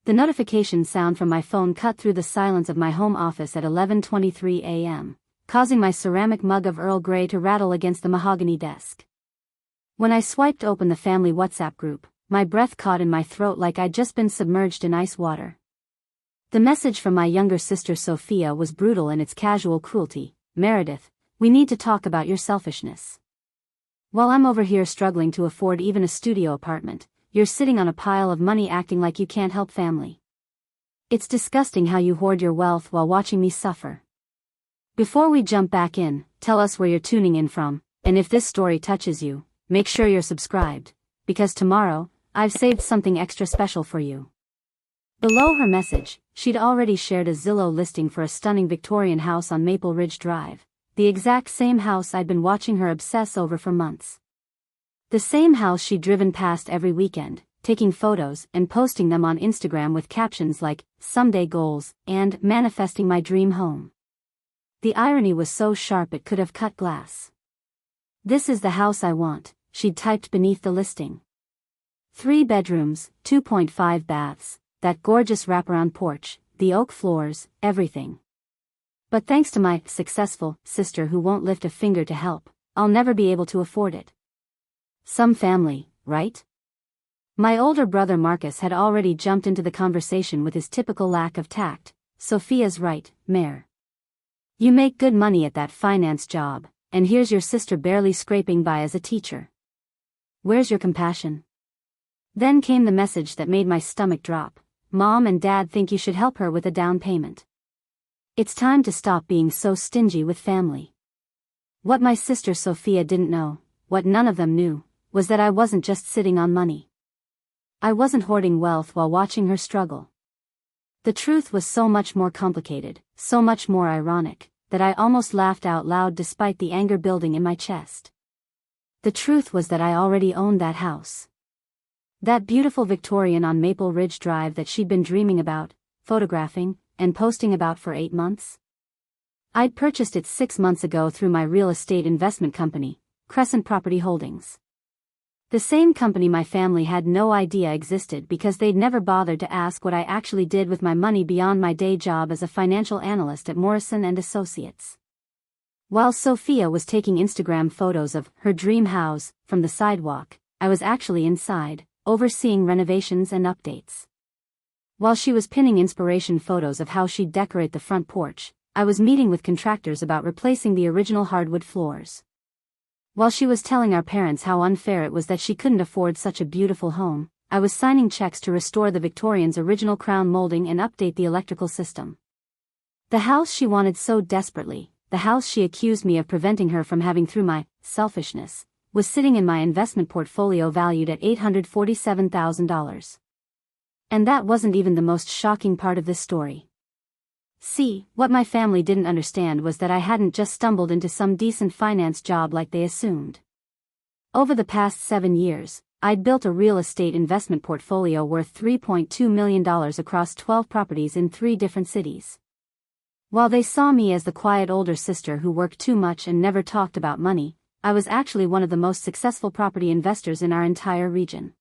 The notification sound from my phone cut through the silence of my home office at 11:23 a.m., causing my ceramic mug of Earl Grey to rattle against the mahogany desk. When I swiped open the family WhatsApp group, my breath caught in my throat like I'd just been submerged in ice water. The message from my younger sister Sophia was brutal in its casual cruelty. "Meredith, we need to talk about your selfishness. While I'm over here struggling to afford even a studio apartment, you're sitting on a pile of money acting like you can't help family. It's disgusting how you hoard your wealth while watching me suffer." Before we jump back in, tell us where you're tuning in from, and if this story touches you, make sure you're subscribed, because tomorrow, I've saved something extra special for you. Below her message, she'd already shared a Zillow listing for a stunning Victorian house on Maple Ridge Drive, the exact same house I'd been watching her obsess over for months. The same house she'd driven past every weekend, taking photos and posting them on Instagram with captions like, "Someday goals," and "Manifesting my dream home." The irony was so sharp it could have cut glass. "This is the house I want," she'd typed beneath the listing. 3 bedrooms, 2.5 baths, that gorgeous wraparound porch, the oak floors, everything. "But thanks to my successful sister who won't lift a finger to help, I'll never be able to afford it." Some family, right? My older brother Marcus had already jumped into the conversation with his typical lack of tact. "Sophia's right, Mare. You make good money at that finance job, and here's your sister barely scraping by as a teacher. Where's your compassion?" Then came the message that made my stomach drop. "Mom and Dad think you should help her with a down payment. It's time to stop being so stingy with family." What my sister Sophia didn't know, what none of them knew, was that I wasn't just sitting on money. I wasn't hoarding wealth while watching her struggle. The truth was so much more complicated, so much more ironic, that I almost laughed out loud despite the anger building in my chest. The truth was that I already owned that house. That beautiful Victorian on Maple Ridge Drive that she'd been dreaming about, photographing, and posting about for 8 months. I'd purchased it 6 months ago through my real estate investment company, Crescent Property Holdings. The same company my family had no idea existed because they'd never bothered to ask what I actually did with my money beyond my day job as a financial analyst at Morrison & Associates. While Sophia was taking Instagram photos of her dream house from the sidewalk, I was actually inside, overseeing renovations and updates. While she was pinning inspiration photos of how she'd decorate the front porch, I was meeting with contractors about replacing the original hardwood floors. While she was telling our parents how unfair it was that she couldn't afford such a beautiful home, I was signing checks to restore the Victorian's original crown molding and update the electrical system. The house she wanted so desperately, the house she accused me of preventing her from having through my selfishness, was sitting in my investment portfolio valued at $847,000. And that wasn't even the most shocking part of this story. See, what my family didn't understand was that I hadn't just stumbled into some decent finance job like they assumed. Over the past 7 years, I'd built a real estate investment portfolio worth $3.2 million across 12 properties in 3 different cities. While they saw me as the quiet older sister who worked too much and never talked about money, I was actually one of the most successful property investors in our entire region.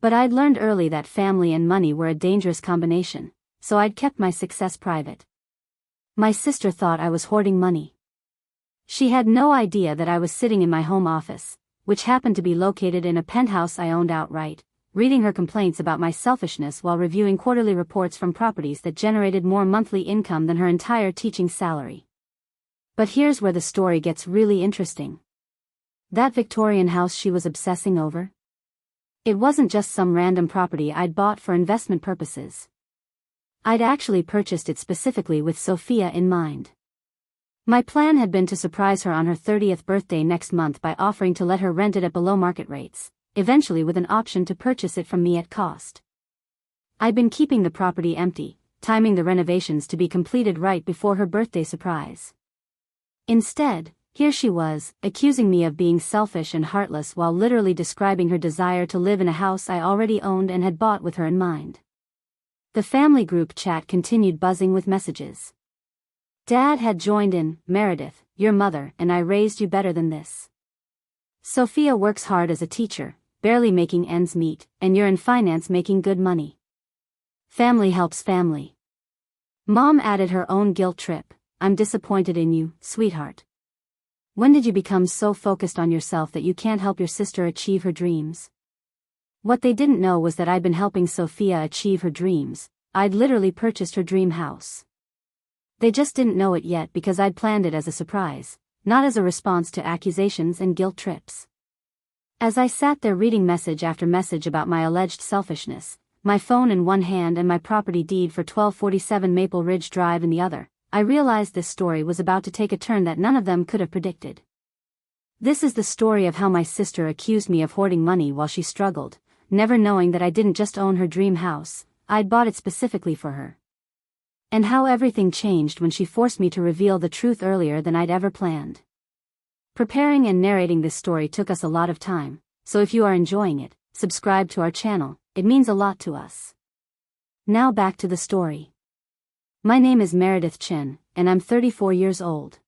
But I'd learned early that family and money were a dangerous combination, so I'd kept my success private. My sister thought I was hoarding money. She had no idea that I was sitting in my home office, which happened to be located in a penthouse I owned outright, reading her complaints about my selfishness while reviewing quarterly reports from properties that generated more monthly income than her entire teaching salary. But here's where the story gets really interesting. That Victorian house she was obsessing over? It wasn't just some random property I'd bought for investment purposes. I'd actually purchased it specifically with Sophia in mind. My plan had been to surprise her on her 30th birthday next month by offering to let her rent it at below market rates, eventually with an option to purchase it from me at cost. I'd been keeping the property empty, timing the renovations to be completed right before her birthday surprise. Instead, here she was, accusing me of being selfish and heartless while literally describing her desire to live in a house I already owned and had bought with her in mind. The family group chat continued buzzing with messages. Dad had joined in. "Meredith, your mother and I raised you better than this. Sophia works hard as a teacher, barely making ends meet, and you're in finance making good money. Family helps family. Mom added her own guilt trip. I'm disappointed in you, sweetheart. When did you become so focused on yourself that you can't help your sister achieve her dreams? What they didn't know was that I'd been helping Sophia achieve her dreams. I'd literally purchased her dream house. They just didn't know it yet because I'd planned it as a surprise, not as a response to accusations and guilt trips. As I sat there reading message after message about my alleged selfishness, my phone in one hand and my property deed for 1247 Maple Ridge Drive in the other, I realized this story was about to take a turn that none of them could have predicted. This is the story of how my sister accused me of hoarding money while she struggled, never knowing that I didn't just own her dream house, I'd bought it specifically for her. And how everything changed when she forced me to reveal the truth earlier than I'd ever planned. Preparing and narrating this story took us a lot of time, so if you are enjoying it, subscribe to our channel, it means a lot to us. Now back to the story. My name is Meredith Chen, and I'm 34 years old.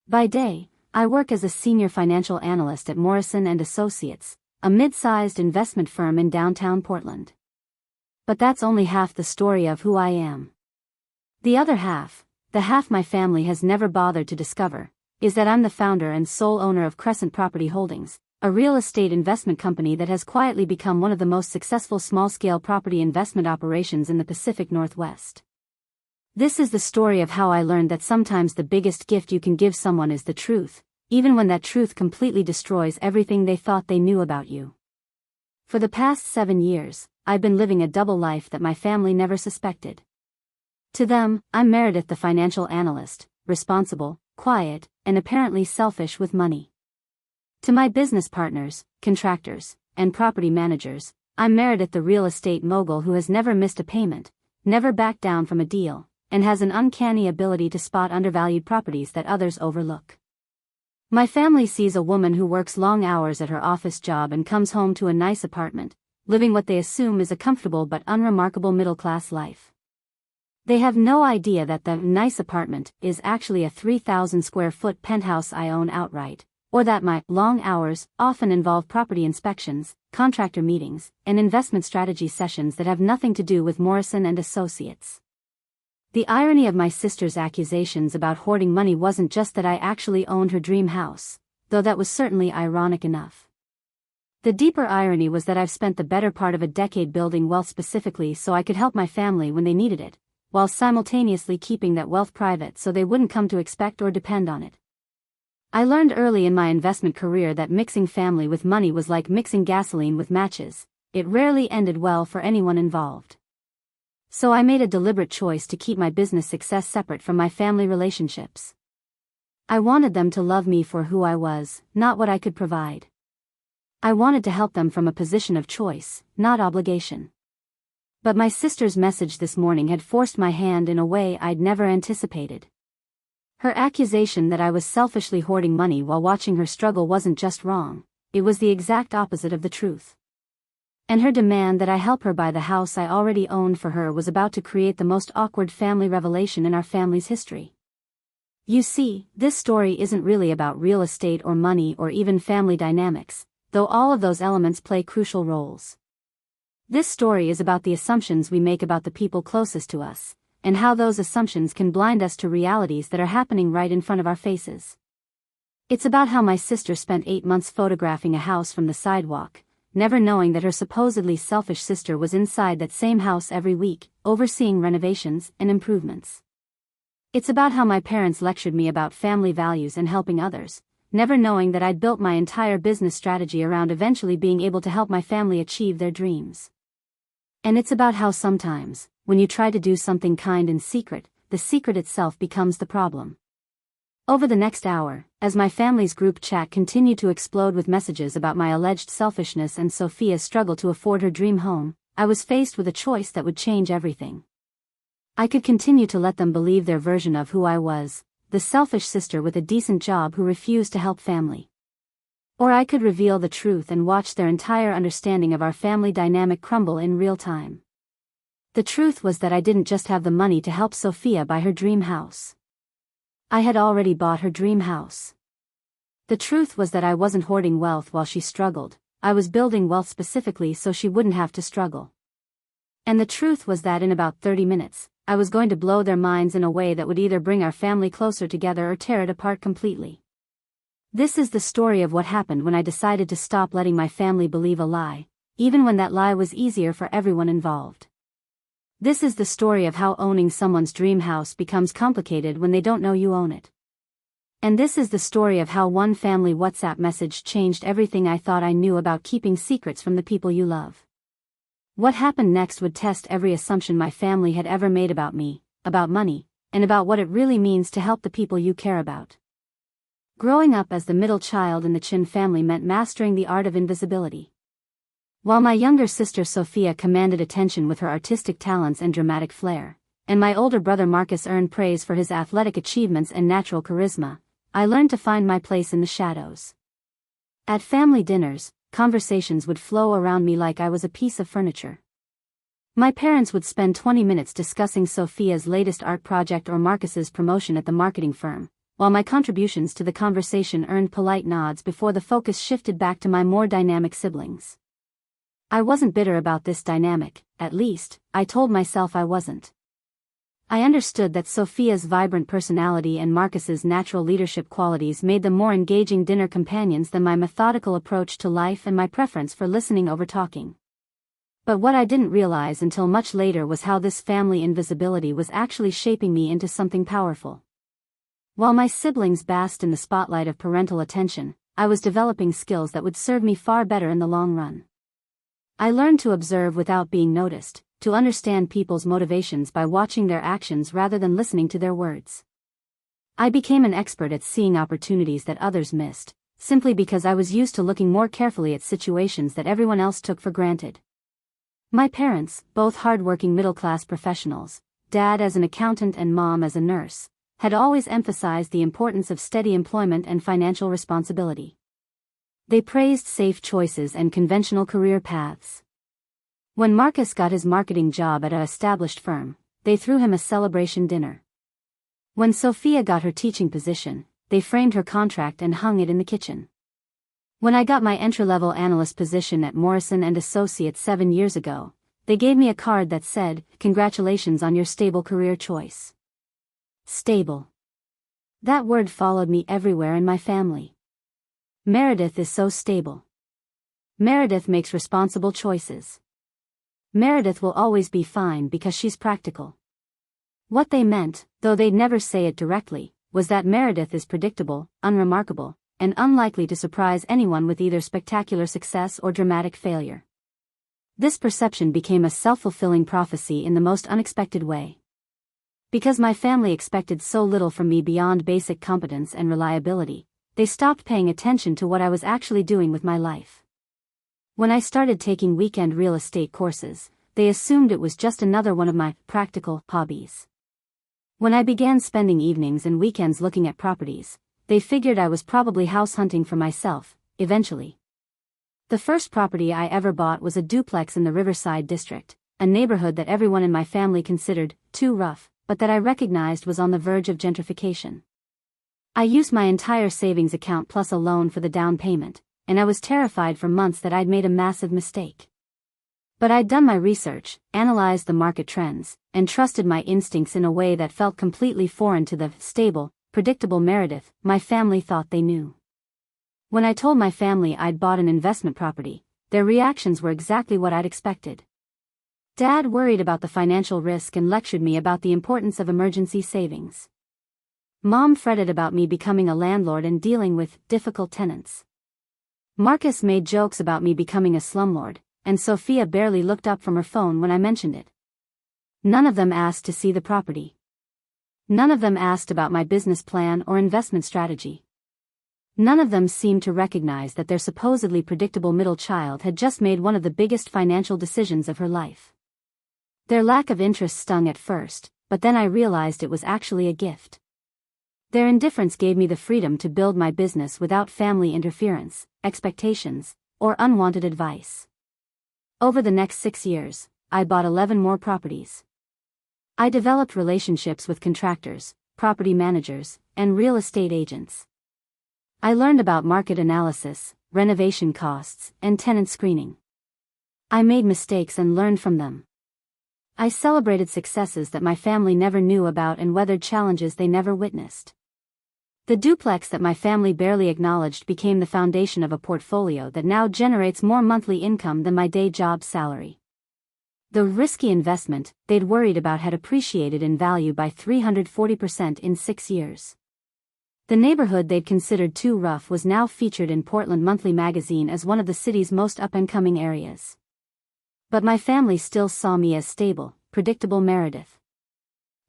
By day, I work as a senior financial analyst at Morrison & Associates, a mid-sized investment firm in downtown Portland. But that's only half the story of who I am. The other half, the half my family has never bothered to discover, is that I'm the founder and sole owner of Crescent Property Holdings, a real estate investment company that has quietly become one of the most successful small-scale property investment operations in the Pacific Northwest. This is the story of how I learned that sometimes the biggest gift you can give someone is the truth, even when that truth completely destroys everything they thought they knew about you. For the past 7 years, I've been living a double life that my family never suspected. To them, I'm Meredith the financial analyst, responsible, quiet, and apparently selfish with money. To my business partners, contractors, and property managers, I'm Meredith the real estate mogul who has never missed a payment, never backed down from a deal, and has an uncanny ability to spot undervalued properties that others overlook. My family sees a woman who works long hours at her office job and comes home to a nice apartment, living what they assume is a comfortable but unremarkable middle-class life. They have no idea that the nice apartment is actually a 3,000 square foot penthouse I own outright, or that my long hours often involve property inspections, contractor meetings, and investment strategy sessions that have nothing to do with Morrison & Associates. The irony of my sister's accusations about hoarding money wasn't just that I actually owned her dream house, though that was certainly ironic enough. The deeper irony was that I've spent the better part of a decade building wealth specifically so I could help my family when they needed it, while simultaneously keeping that wealth private so they wouldn't come to expect or depend on it. I learned early in my investment career that mixing family with money was like mixing gasoline with matches. It rarely ended well for anyone involved. So I made a deliberate choice to keep my business success separate from my family relationships. I wanted them to love me for who I was, not what I could provide. I wanted to help them from a position of choice, not obligation. But my sister's message this morning had forced my hand in a way I'd never anticipated. Her accusation that I was selfishly hoarding money while watching her struggle wasn't just wrong, it was the exact opposite of the truth. And her demand that I help her buy the house I already owned for her was about to create the most awkward family revelation in our family's history. You see, this story isn't really about real estate or money or even family dynamics, though all of those elements play crucial roles. This story is about the assumptions we make about the people closest to us, and how those assumptions can blind us to realities that are happening right in front of our faces. It's about how my sister spent 8 months photographing a house from the sidewalk, never knowing that her supposedly selfish sister was inside that same house every week, overseeing renovations and improvements. It's about how my parents lectured me about family values and helping others, never knowing that I'd built my entire business strategy around eventually being able to help my family achieve their dreams. And it's about how sometimes, when you try to do something kind in secret, the secret itself becomes the problem. Over the next hour, as my family's group chat continued to explode with messages about my alleged selfishness and Sophia's struggle to afford her dream home, I was faced with a choice that would change everything. I could continue to let them believe their version of who I was, the selfish sister with a decent job who refused to help family. Or I could reveal the truth and watch their entire understanding of our family dynamic crumble in real time. The truth was that I didn't just have the money to help Sophia buy her dream house. I had already bought her dream house. The truth was that I wasn't hoarding wealth while she struggled, I was building wealth specifically so she wouldn't have to struggle. And the truth was that in about 30 minutes, I was going to blow their minds in a way that would either bring our family closer together or tear it apart completely. This is the story of what happened when I decided to stop letting my family believe a lie, even when that lie was easier for everyone involved. This is the story of how owning someone's dream house becomes complicated when they don't know you own it. And this is the story of how one family WhatsApp message changed everything I thought I knew about keeping secrets from the people you love. What happened next would test every assumption my family had ever made about me, about money, and about what it really means to help the people you care about. Growing up as the middle child in the Chin family meant mastering the art of invisibility. While my younger sister Sophia commanded attention with her artistic talents and dramatic flair, and my older brother Marcus earned praise for his athletic achievements and natural charisma, I learned to find my place in the shadows. At family dinners, conversations would flow around me like I was a piece of furniture. My parents would spend 20 minutes discussing Sophia's latest art project or Marcus's promotion at the marketing firm, while my contributions to the conversation earned polite nods before the focus shifted back to my more dynamic siblings. I wasn't bitter about this dynamic, at least, I told myself I wasn't. I understood that Sophia's vibrant personality and Marcus's natural leadership qualities made them more engaging dinner companions than my methodical approach to life and my preference for listening over talking. But what I didn't realize until much later was how this family invisibility was actually shaping me into something powerful. While my siblings basked in the spotlight of parental attention, I was developing skills that would serve me far better in the long run. I learned to observe without being noticed, to understand people's motivations by watching their actions rather than listening to their words. I became an expert at seeing opportunities that others missed, simply because I was used to looking more carefully at situations that everyone else took for granted. My parents, both hardworking middle-class professionals, dad as an accountant and mom as a nurse, had always emphasized the importance of steady employment and financial responsibility. They praised safe choices and conventional career paths. When Marcus got his marketing job at an established firm, they threw him a celebration dinner. When Sophia got her teaching position, they framed her contract and hung it in the kitchen. When I got my entry-level analyst position at Morrison & Associates 7 years ago, they gave me a card that said, "Congratulations on your stable career choice." Stable. That word followed me everywhere in my family. Meredith is so stable. Meredith makes responsible choices. Meredith will always be fine because she's practical. What they meant, though they'd never say it directly, was that Meredith is predictable, unremarkable, and unlikely to surprise anyone with either spectacular success or dramatic failure. This perception became a self-fulfilling prophecy in the most unexpected way. Because my family expected so little from me beyond basic competence and reliability, they stopped paying attention to what I was actually doing with my life. When I started taking weekend real estate courses, they assumed it was just another one of my practical hobbies. When I began spending evenings and weekends looking at properties, they figured I was probably house hunting for myself, eventually. The first property I ever bought was a duplex in the Riverside district, a neighborhood that everyone in my family considered too rough, but that I recognized was on the verge of gentrification. I used my entire savings account plus a loan for the down payment, and I was terrified for months that I'd made a massive mistake. But I'd done my research, analyzed the market trends, and trusted my instincts in a way that felt completely foreign to the stable, predictable Meredith my family thought they knew. When I told my family I'd bought an investment property, their reactions were exactly what I'd expected. Dad worried about the financial risk and lectured me about the importance of emergency savings. Mom fretted about me becoming a landlord and dealing with difficult tenants. Marcus made jokes about me becoming a slumlord, and Sophia barely looked up from her phone when I mentioned it. None of them asked to see the property. None of them asked about my business plan or investment strategy. None of them seemed to recognize that their supposedly predictable middle child had just made one of the biggest financial decisions of her life. Their lack of interest stung at first, but then I realized it was actually a gift. Their indifference gave me the freedom to build my business without family interference, expectations, or unwanted advice. Over the next 6 years, I bought 11 more properties. I developed relationships with contractors, property managers, and real estate agents. I learned about market analysis, renovation costs, and tenant screening. I made mistakes and learned from them. I celebrated successes that my family never knew about and weathered challenges they never witnessed. The duplex that my family barely acknowledged became the foundation of a portfolio that now generates more monthly income than my day job salary. The risky investment they'd worried about had appreciated in value by 340% in 6 years. The neighborhood they'd considered too rough was now featured in Portland Monthly magazine as one of the city's most up-and-coming areas. But my family still saw me as stable, predictable Meredith.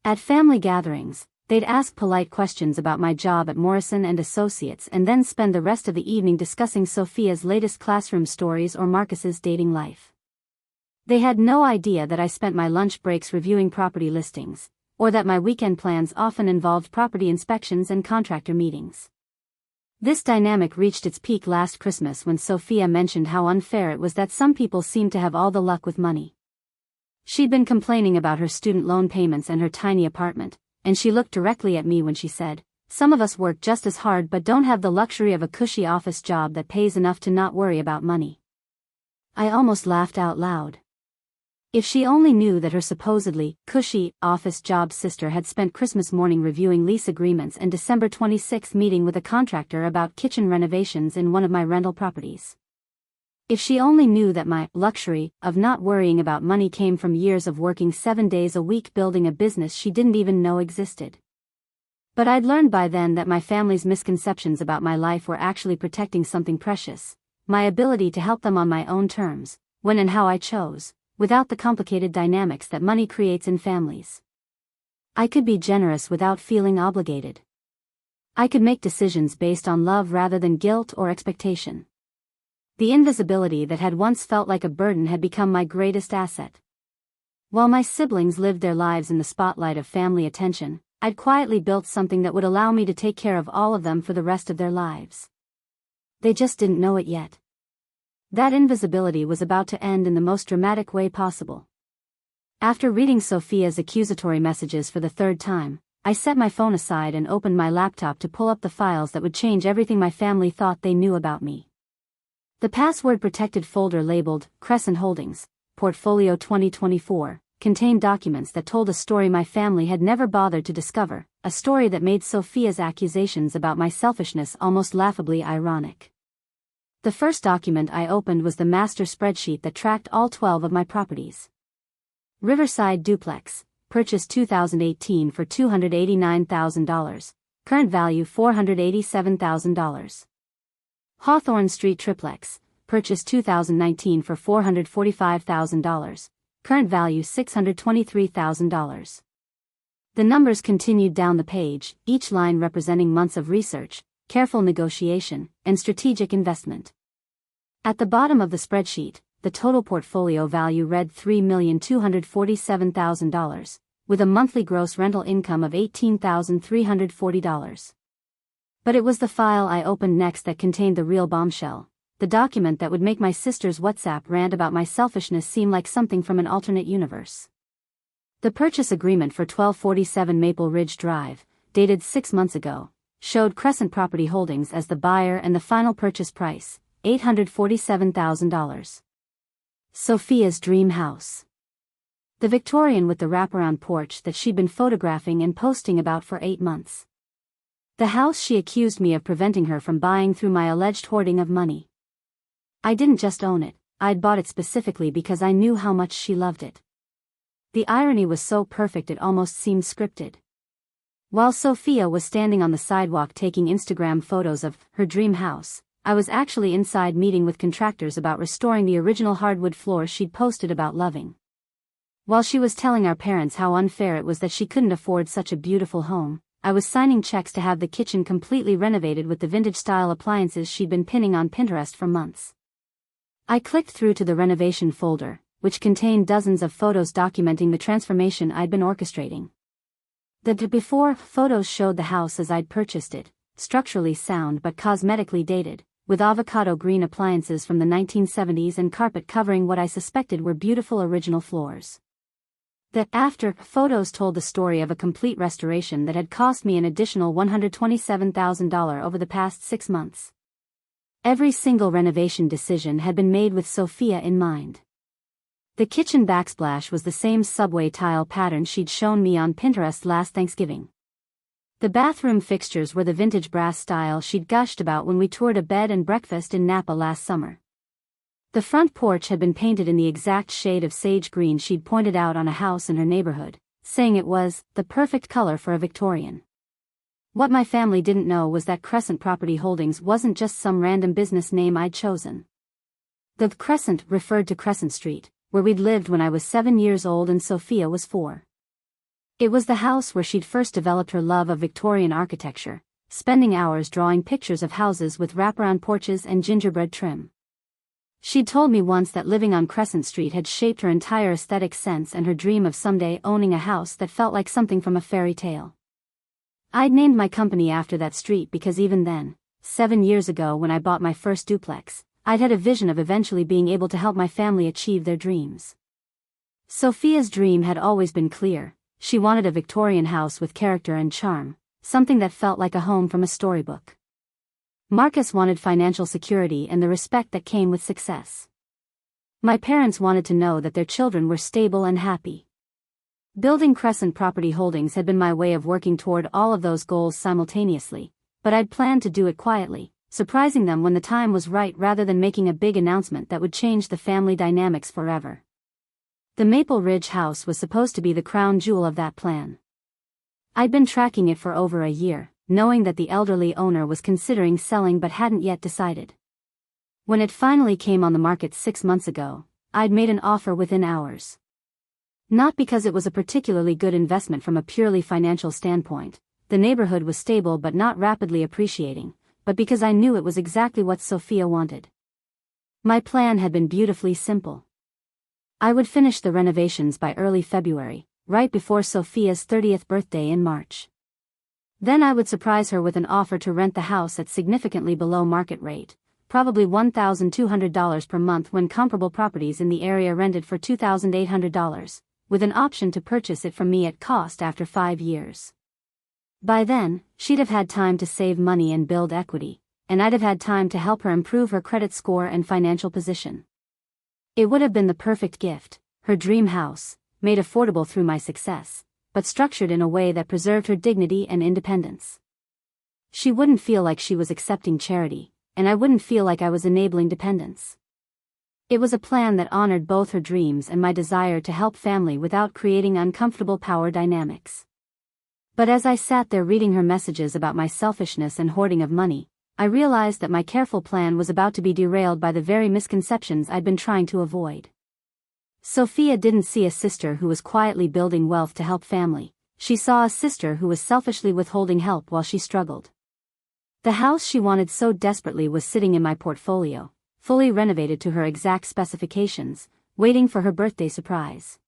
At family gatherings, they'd ask polite questions about my job at Morrison & Associates and then spend the rest of the evening discussing Sophia's latest classroom stories or Marcus's dating life. They had no idea that I spent my lunch breaks reviewing property listings, or that my weekend plans often involved property inspections and contractor meetings. This dynamic reached its peak last Christmas when Sophia mentioned how unfair it was that some people seemed to have all the luck with money. She'd been complaining about her student loan payments and her tiny apartment, and she looked directly at me when she said, "Some of us work just as hard but don't have the luxury of a cushy office job that pays enough to not worry about money." I almost laughed out loud. If she only knew that her supposedly cushy office job sister had spent Christmas morning reviewing lease agreements and December 26 meeting with a contractor about kitchen renovations in one of my rental properties. If she only knew that my luxury of not worrying about money came from years of working 7 days a week building a business she didn't even know existed. But I'd learned by then that my family's misconceptions about my life were actually protecting something precious, my ability to help them on my own terms, when and how I chose, without the complicated dynamics that money creates in families. I could be generous without feeling obligated. I could make decisions based on love rather than guilt or expectation. The invisibility that had once felt like a burden had become my greatest asset. While my siblings lived their lives in the spotlight of family attention, I'd quietly built something that would allow me to take care of all of them for the rest of their lives. They just didn't know it yet. That invisibility was about to end in the most dramatic way possible. After reading Sophia's accusatory messages for the third time, I set my phone aside and opened my laptop to pull up the files that would change everything my family thought they knew about me. The password-protected folder labeled Crescent Holdings, Portfolio 2024, contained documents that told a story my family had never bothered to discover, a story that made Sophia's accusations about my selfishness almost laughably ironic. The first document I opened was the master spreadsheet that tracked all 12 of my properties. Riverside Duplex, purchased 2018 for $289,000, current value $487,000. Hawthorne Street Triplex, purchased 2019 for $445,000, current value $623,000. The numbers continued down the page, each line representing months of research, careful negotiation, and strategic investment. At the bottom of the spreadsheet, the total portfolio value read $3,247,000, with a monthly gross rental income of $18,340. But it was the file I opened next that contained the real bombshell, the document that would make my sister's WhatsApp rant about my selfishness seem like something from an alternate universe. The purchase agreement for 1247 Maple Ridge Drive, dated 6 months ago, showed Crescent Property Holdings as the buyer and the final purchase price, $847,000. Sophia's dream house. The Victorian with the wraparound porch that she'd been photographing and posting about for 8 months. The house she accused me of preventing her from buying through my alleged hoarding of money. I didn't just own it, I'd bought it specifically because I knew how much she loved it. The irony was so perfect it almost seemed scripted. While Sophia was standing on the sidewalk taking Instagram photos of her dream house, I was actually inside meeting with contractors about restoring the original hardwood floor she'd posted about loving. While she was telling our parents how unfair it was that she couldn't afford such a beautiful home, I was signing checks to have the kitchen completely renovated with the vintage-style appliances she'd been pinning on Pinterest for months. I clicked through to the renovation folder, which contained dozens of photos documenting the transformation I'd been orchestrating. The before photos showed the house as I'd purchased it, structurally sound but cosmetically dated, with avocado green appliances from the 1970s and carpet covering what I suspected were beautiful original floors. The after photos told the story of a complete restoration that had cost me an additional $127,000 over the past 6 months. Every single renovation decision had been made with Sophia in mind. The kitchen backsplash was the same subway tile pattern she'd shown me on Pinterest last Thanksgiving. The bathroom fixtures were the vintage brass style she'd gushed about when we toured a bed and breakfast in Napa last summer. The front porch had been painted in the exact shade of sage green she'd pointed out on a house in her neighborhood, saying it was the perfect color for a Victorian. What my family didn't know was that Crescent Property Holdings wasn't just some random business name I'd chosen. The Crescent referred to Crescent Street, where we'd lived when I was 7 years old and Sophia was 4. It was the house where she'd first developed her love of Victorian architecture, spending hours drawing pictures of houses with wraparound porches and gingerbread trim. She'd told me once that living on Crescent Street had shaped her entire aesthetic sense and her dream of someday owning a house that felt like something from a fairy tale. I'd named my company after that street because even then, 7 years ago when I bought my first duplex, I'd had a vision of eventually being able to help my family achieve their dreams. Sophia's dream had always been clear. She wanted a Victorian house with character and charm, something that felt like a home from a storybook. Marcus wanted financial security and the respect that came with success. My parents wanted to know that their children were stable and happy. Building Crescent Property Holdings had been my way of working toward all of those goals simultaneously, but I'd planned to do it quietly, surprising them when the time was right rather than making a big announcement that would change the family dynamics forever. The Maple Ridge house was supposed to be the crown jewel of that plan. I'd been tracking it for over a year, knowing that the elderly owner was considering selling but hadn't yet decided. When it finally came on the market 6 months ago, I'd made an offer within hours. Not because it was a particularly good investment from a purely financial standpoint, the neighborhood was stable but not rapidly appreciating, but because I knew it was exactly what Sophia wanted. My plan had been beautifully simple. I would finish the renovations by early February, right before Sophia's 30th birthday in March. Then I would surprise her with an offer to rent the house at significantly below market rate, probably $1,200 per month when comparable properties in the area rented for $2,800, with an option to purchase it from me at cost after 5 years. By then, she'd have had time to save money and build equity, and I'd have had time to help her improve her credit score and financial position. It would have been the perfect gift, her dream house, made affordable through my success, but structured in a way that preserved her dignity and independence. She wouldn't feel like she was accepting charity, and I wouldn't feel like I was enabling dependence. It was a plan that honored both her dreams and my desire to help family without creating uncomfortable power dynamics. But as I sat there reading her messages about my selfishness and hoarding of money, I realized that my careful plan was about to be derailed by the very misconceptions I'd been trying to avoid. Sophia didn't see a sister who was quietly building wealth to help family. She saw a sister who was selfishly withholding help while she struggled. The house she wanted so desperately was sitting in my portfolio, fully renovated to her exact specifications, waiting for her birthday surprise.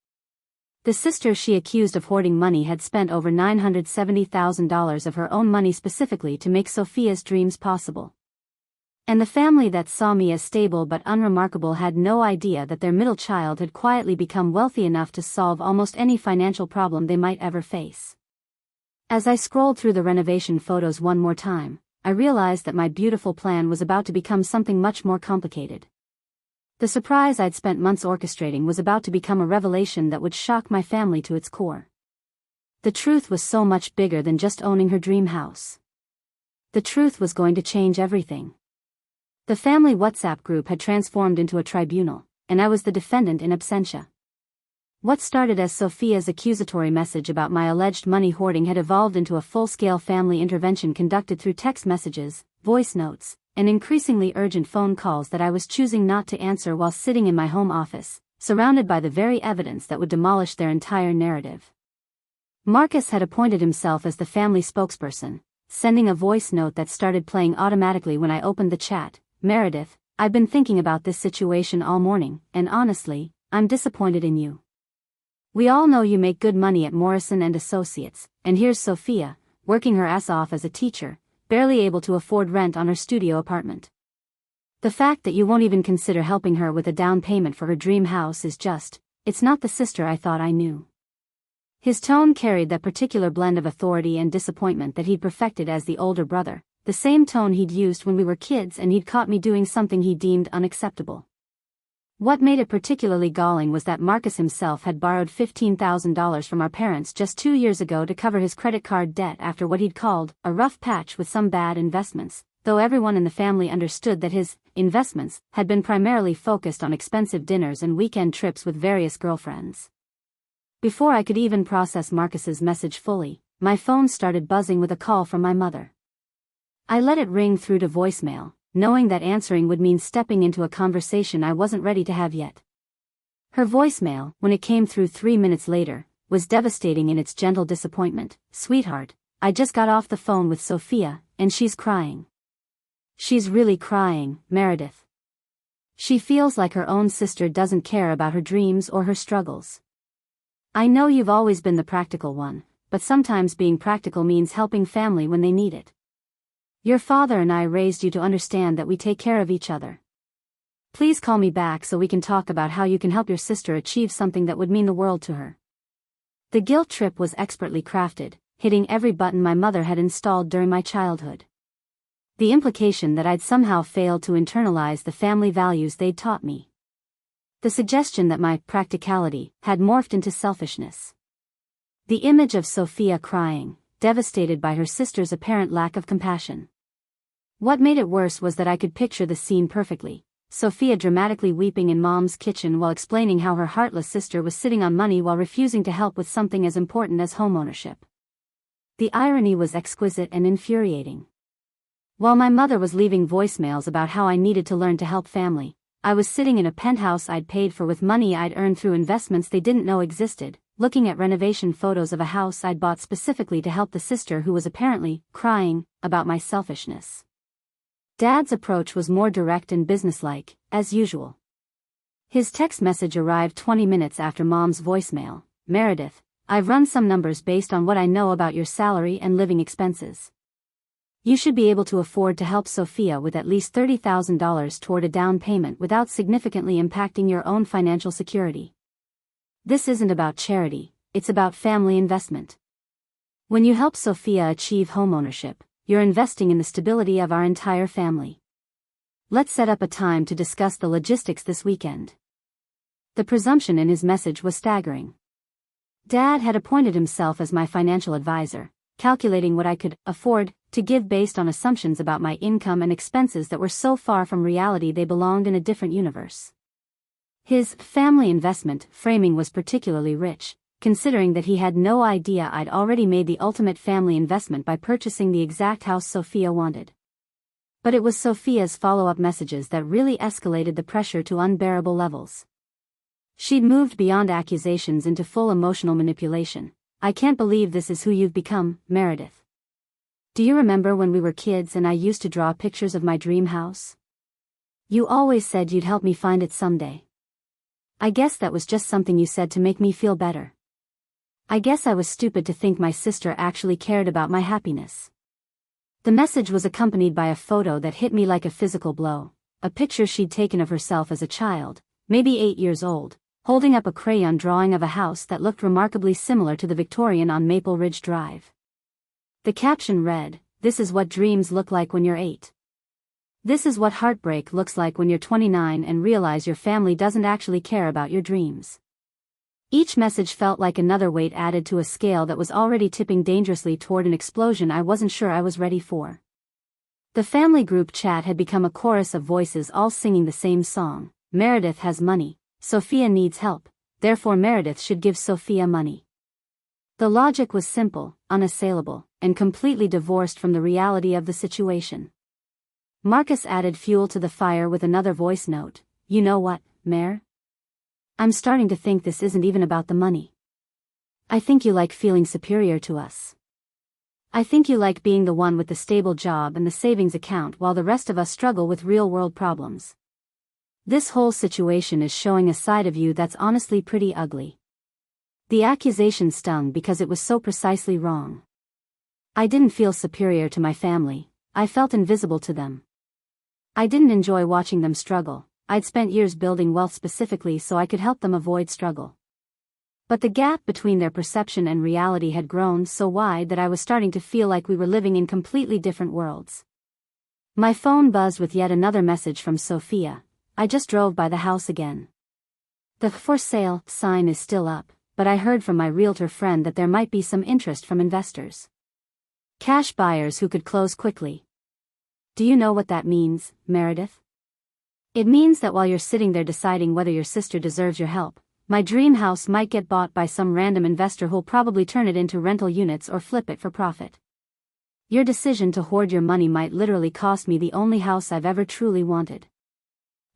The sister she accused of hoarding money had spent over $970,000 of her own money specifically to make Sophia's dreams possible. And the family that saw me as stable but unremarkable had no idea that their middle child had quietly become wealthy enough to solve almost any financial problem they might ever face. As I scrolled through the renovation photos one more time, I realized that my beautiful plan was about to become something much more complicated. The surprise I'd spent months orchestrating was about to become a revelation that would shock my family to its core. The truth was so much bigger than just owning her dream house. The truth was going to change everything. The family WhatsApp group had transformed into a tribunal, and I was the defendant in absentia. What started as Sophia's accusatory message about my alleged money hoarding had evolved into a full-scale family intervention conducted through text messages, voice notes, and increasingly urgent phone calls that I was choosing not to answer while sitting in my home office, surrounded by the very evidence that would demolish their entire narrative. Marcus had appointed himself as the family spokesperson, sending a voice note that started playing automatically when I opened the chat. "Meredith, I've been thinking about this situation all morning, and honestly, I'm disappointed in you. We all know you make good money at Morrison and Associates, and here's Sophia, working her ass off as a teacher, barely able to afford rent on her studio apartment. The fact that you won't even consider helping her with a down payment for her dream house is just, it's not the sister I thought I knew." His tone carried that particular blend of authority and disappointment that he'd perfected as the older brother, the same tone he'd used when we were kids and he'd caught me doing something he deemed unacceptable. What made it particularly galling was that Marcus himself had borrowed $15,000 from our parents just 2 years ago to cover his credit card debt after what he'd called a rough patch with some bad investments, though everyone in the family understood that his investments had been primarily focused on expensive dinners and weekend trips with various girlfriends. Before I could even process Marcus's message fully, my phone started buzzing with a call from my mother. I let it ring through to voicemail, knowing that answering would mean stepping into a conversation I wasn't ready to have yet. Her voicemail, when it came through 3 minutes later, was devastating in its gentle disappointment. "Sweetheart, I just got off the phone with Sophia, and she's crying. She's really crying, Meredith. She feels like her own sister doesn't care about her dreams or her struggles. I know you've always been the practical one, but sometimes being practical means helping family when they need it. Your father and I raised you to understand that we take care of each other. Please call me back so we can talk about how you can help your sister achieve something that would mean the world to her." The guilt trip was expertly crafted, hitting every button my mother had installed during my childhood. The implication that I'd somehow failed to internalize the family values they'd taught me. The suggestion that my practicality had morphed into selfishness. The image of Sophia crying, devastated by her sister's apparent lack of compassion. What made it worse was that I could picture the scene perfectly. Sophia dramatically weeping in Mom's kitchen while explaining how her heartless sister was sitting on money while refusing to help with something as important as homeownership. The irony was exquisite and infuriating. While my mother was leaving voicemails about how I needed to learn to help family, I was sitting in a penthouse I'd paid for with money I'd earned through investments they didn't know existed, looking at renovation photos of a house I'd bought specifically to help the sister who was apparently crying about my selfishness. Dad's approach was more direct and businesslike, as usual. His text message arrived 20 minutes after Mom's voicemail. "Meredith, I've run some numbers based on what I know about your salary and living expenses. You should be able to afford to help Sophia with at least $30,000 toward a down payment without significantly impacting your own financial security. This isn't about charity, it's about family investment. When you help Sophia achieve homeownership, you're investing in the stability of our entire family. Let's set up a time to discuss the logistics this weekend." The presumption in his message was staggering. Dad had appointed himself as my financial advisor, calculating what I could afford to give based on assumptions about my income and expenses that were so far from reality they belonged in a different universe. His family investment framing was particularly rich, considering that he had no idea I'd already made the ultimate family investment by purchasing the exact house Sophia wanted. But it was Sophia's follow-up messages that really escalated the pressure to unbearable levels. She'd moved beyond accusations into full emotional manipulation. "I can't believe this is who you've become, Meredith. Do you remember when we were kids and I used to draw pictures of my dream house? You always said you'd help me find it someday. I guess that was just something you said to make me feel better. I guess I was stupid to think my sister actually cared about my happiness." The message was accompanied by a photo that hit me like a physical blow, a picture she'd taken of herself as a child, maybe 8 years old, holding up a crayon drawing of a house that looked remarkably similar to the Victorian on Maple Ridge Drive. The caption read, "This is what dreams look like when you're 8. This is what heartbreak looks like when you're 29 and realize your family doesn't actually care about your dreams." Each message felt like another weight added to a scale that was already tipping dangerously toward an explosion I wasn't sure I was ready for. The family group chat had become a chorus of voices all singing the same song. Meredith has money, Sophia needs help, therefore Meredith should give Sophia money. The logic was simple, unassailable, and completely divorced from the reality of the situation. Marcus added fuel to the fire with another voice note. "You know what, Mare? I'm starting to think this isn't even about the money. I think you like feeling superior to us. I think you like being the one with the stable job and the savings account while the rest of us struggle with real-world problems. This whole situation is showing a side of you that's honestly pretty ugly." The accusation stung because it was so precisely wrong. I didn't feel superior to my family, I felt invisible to them. I didn't enjoy watching them struggle. I'd spent years building wealth specifically so I could help them avoid struggle. But the gap between their perception and reality had grown so wide that I was starting to feel like we were living in completely different worlds. My phone buzzed with yet another message from Sophia. I just drove by the house again. The for sale sign is still up, but I heard from my realtor friend that there might be some interest from investors. Cash buyers who could close quickly. Do you know what that means, Meredith? It means that while you're sitting there deciding whether your sister deserves your help, my dream house might get bought by some random investor who'll probably turn it into rental units or flip it for profit. Your decision to hoard your money might literally cost me the only house I've ever truly wanted.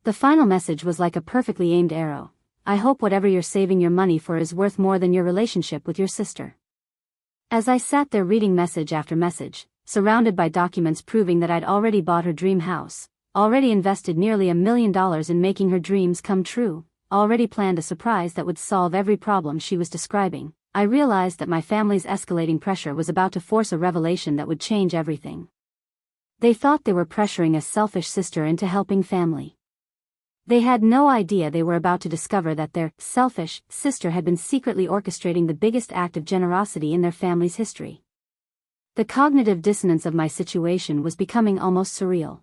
The final message was like a perfectly aimed arrow. I hope whatever you're saving your money for is worth more than your relationship with your sister. As I sat there reading message after message, surrounded by documents proving that I'd already bought her dream house, already invested nearly $1 million in making her dreams come true, already planned a surprise that would solve every problem she was describing, I realized that my family's escalating pressure was about to force a revelation that would change everything. They thought they were pressuring a selfish sister into helping family. They had no idea they were about to discover that their selfish sister had been secretly orchestrating the biggest act of generosity in their family's history. The cognitive dissonance of my situation was becoming almost surreal.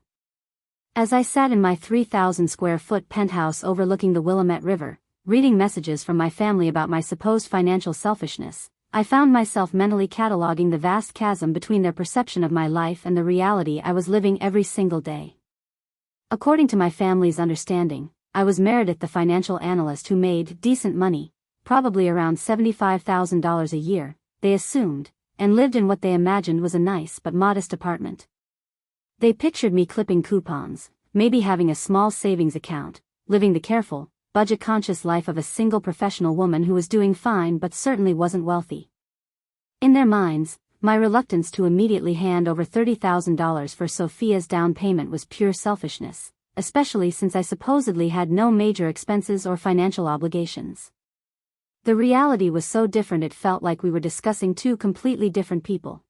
As I sat in my 3,000 square foot penthouse overlooking the Willamette River, reading messages from my family about my supposed financial selfishness, I found myself mentally cataloging the vast chasm between their perception of my life and the reality I was living every single day. According to my family's understanding, I was Meredith, the financial analyst who made decent money, probably around $75,000 a year, they assumed, and lived in what they imagined was a nice but modest apartment. They pictured me clipping coupons, maybe having a small savings account, living the careful, budget-conscious life of a single professional woman who was doing fine but certainly wasn't wealthy. In their minds, my reluctance to immediately hand over $30,000 for Sophia's down payment was pure selfishness, especially since I supposedly had no major expenses or financial obligations. The reality was so different it felt like we were discussing two completely different people.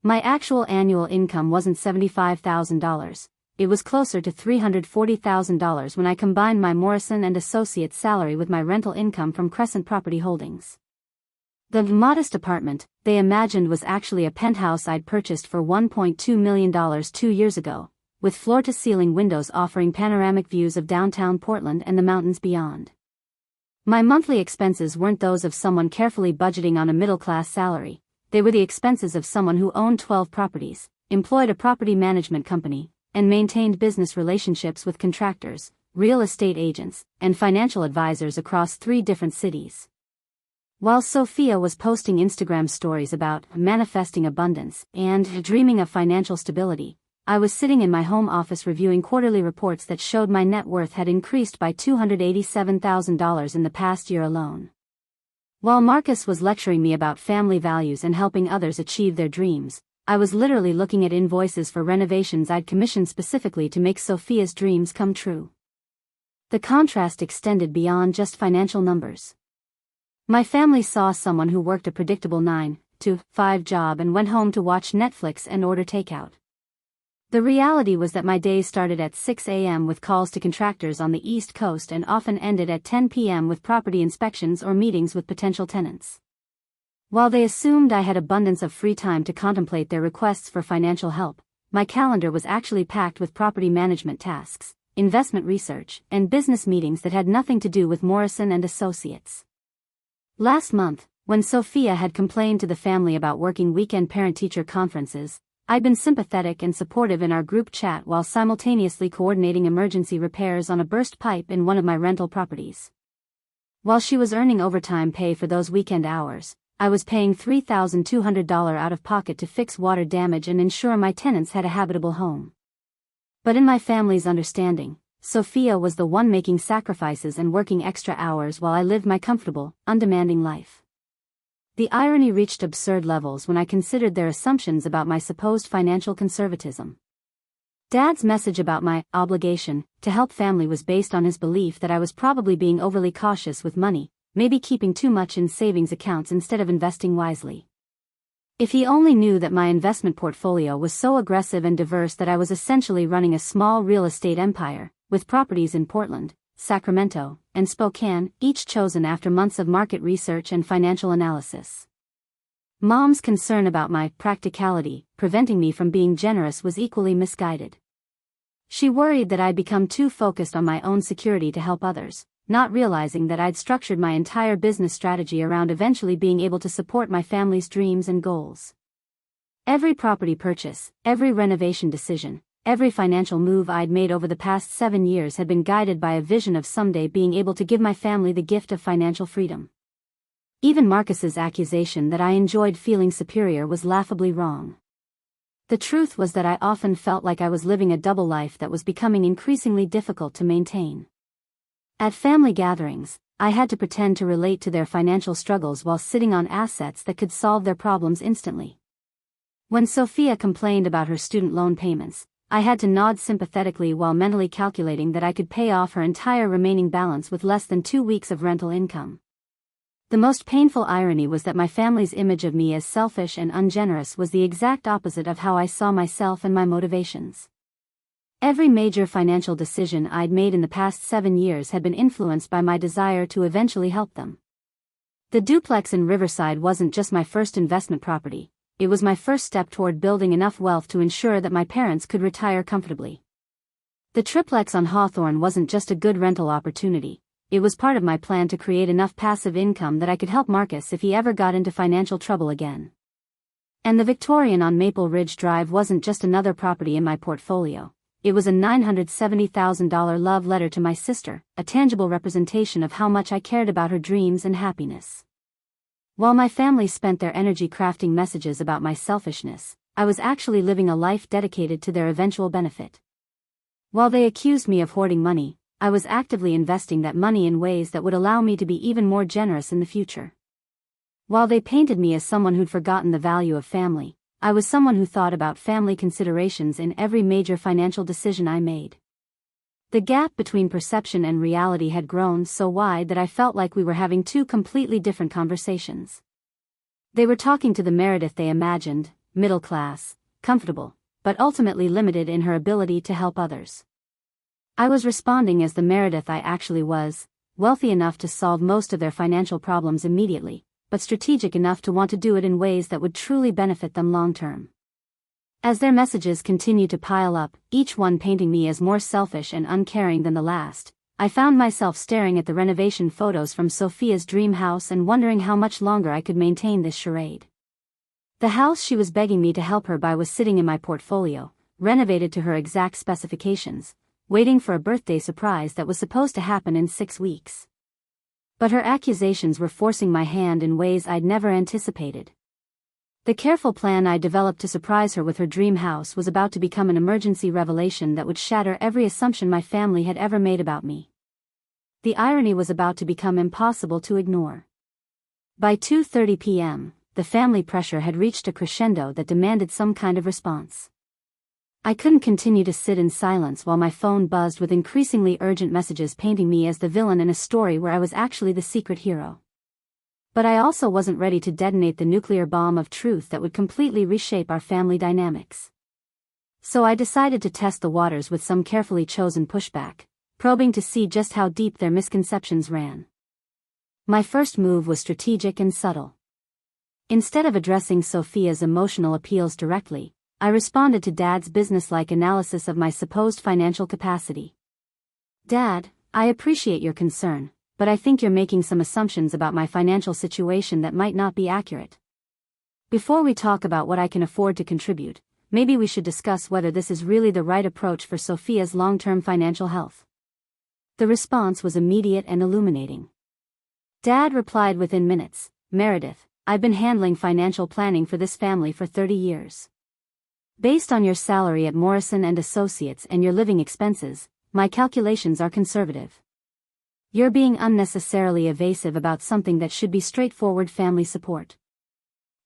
My actual annual income wasn't $75,000, it was closer to $340,000 when I combined my Morrison & Associates salary with my rental income from Crescent Property Holdings. The modest apartment, they imagined, was actually a penthouse I'd purchased for $1.2 million 2 years ago, with floor-to-ceiling windows offering panoramic views of downtown Portland and the mountains beyond. My monthly expenses weren't those of someone carefully budgeting on a middle-class salary, they were the expenses of someone who owned 12 properties, employed a property management company, and maintained business relationships with contractors, real estate agents, and financial advisors across 3 different cities. While Sophia was posting Instagram stories about manifesting abundance and dreaming of financial stability, I was sitting in my home office reviewing quarterly reports that showed my net worth had increased by $287,000 in the past year alone. While Marcus was lecturing me about family values and helping others achieve their dreams, I was literally looking at invoices for renovations I'd commissioned specifically to make Sophia's dreams come true. The contrast extended beyond just financial numbers. My family saw someone who worked a predictable 9 to 5 job and went home to watch Netflix and order takeout. The reality was that my days started at 6 a.m. with calls to contractors on the East Coast and often ended at 10 p.m. with property inspections or meetings with potential tenants. While they assumed I had abundance of free time to contemplate their requests for financial help, my calendar was actually packed with property management tasks, investment research, and business meetings that had nothing to do with Morrison & Associates. Last month, when Sophia had complained to the family about working weekend parent-teacher conferences, I'd been sympathetic and supportive in our group chat while simultaneously coordinating emergency repairs on a burst pipe in one of my rental properties. While she was earning overtime pay for those weekend hours, I was paying $3,200 out of pocket to fix water damage and ensure my tenants had a habitable home. But in my family's understanding, Sophia was the one making sacrifices and working extra hours while I lived my comfortable, undemanding life. The irony reached absurd levels when I considered their assumptions about my supposed financial conservatism. Dad's message about my obligation to help family was based on his belief that I was probably being overly cautious with money, maybe keeping too much in savings accounts instead of investing wisely. If he only knew that my investment portfolio was so aggressive and diverse that I was essentially running a small real estate empire, with properties in Portland, Sacramento, and Spokane, each chosen after months of market research and financial analysis. Mom's concern about my practicality, preventing me from being generous, was equally misguided. She worried that I'd become too focused on my own security to help others, not realizing that I'd structured my entire business strategy around eventually being able to support my family's dreams and goals. Every property purchase, every renovation decision, every financial move I'd made over the past 7 years had been guided by a vision of someday being able to give my family the gift of financial freedom. Even Marcus's accusation that I enjoyed feeling superior was laughably wrong. The truth was that I often felt like I was living a double life that was becoming increasingly difficult to maintain. At family gatherings, I had to pretend to relate to their financial struggles while sitting on assets that could solve their problems instantly. When Sophia complained about her student loan payments, I had to nod sympathetically while mentally calculating that I could pay off her entire remaining balance with less than 2 weeks of rental income. The most painful irony was that my family's image of me as selfish and ungenerous was the exact opposite of how I saw myself and my motivations. Every major financial decision I'd made in the past 7 years had been influenced by my desire to eventually help them. The duplex in Riverside wasn't just my first investment property, it was my first step toward building enough wealth to ensure that my parents could retire comfortably. The triplex on Hawthorne wasn't just a good rental opportunity. It was part of my plan to create enough passive income that I could help Marcus if he ever got into financial trouble again. And the Victorian on Maple Ridge Drive wasn't just another property in my portfolio. It was a $970,000 love letter to my sister, a tangible representation of how much I cared about her dreams and happiness. While my family spent their energy crafting messages about my selfishness, I was actually living a life dedicated to their eventual benefit. While they accused me of hoarding money, I was actively investing that money in ways that would allow me to be even more generous in the future. While they painted me as someone who'd forgotten the value of family, I was someone who thought about family considerations in every major financial decision I made. The gap between perception and reality had grown so wide that I felt like we were having two completely different conversations. They were talking to the Meredith they imagined, middle class, comfortable, but ultimately limited in her ability to help others. I was responding as the Meredith I actually was, wealthy enough to solve most of their financial problems immediately, but strategic enough to want to do it in ways that would truly benefit them long-term. As their messages continued to pile up, each one painting me as more selfish and uncaring than the last, I found myself staring at the renovation photos from Sophia's dream house and wondering how much longer I could maintain this charade. The house she was begging me to help her buy was sitting in my portfolio, renovated to her exact specifications, waiting for a birthday surprise that was supposed to happen in 6 weeks. But her accusations were forcing my hand in ways I'd never anticipated. The careful plan I developed to surprise her with her dream house was about to become an emergency revelation that would shatter every assumption my family had ever made about me. The irony was about to become impossible to ignore. By 2:30 p.m., the family pressure had reached a crescendo that demanded some kind of response. I couldn't continue to sit in silence while my phone buzzed with increasingly urgent messages painting me as the villain in a story where I was actually the secret hero. But I also wasn't ready to detonate the nuclear bomb of truth that would completely reshape our family dynamics. So I decided to test the waters with some carefully chosen pushback, probing to see just how deep their misconceptions ran. My first move was strategic and subtle. Instead of addressing Sophia's emotional appeals directly, I responded to Dad's businesslike analysis of my supposed financial capacity. "Dad, I appreciate your concern, but I think you're making some assumptions about my financial situation that might not be accurate. Before we talk about what I can afford to contribute, maybe we should discuss whether this is really the right approach for Sophia's long-term financial health." The response was immediate and illuminating. Dad replied within minutes, "Meredith, I've been handling financial planning for this family for 30 years. Based on your salary at Morrison & Associates and your living expenses, my calculations are conservative. You're being unnecessarily evasive about something that should be straightforward family support."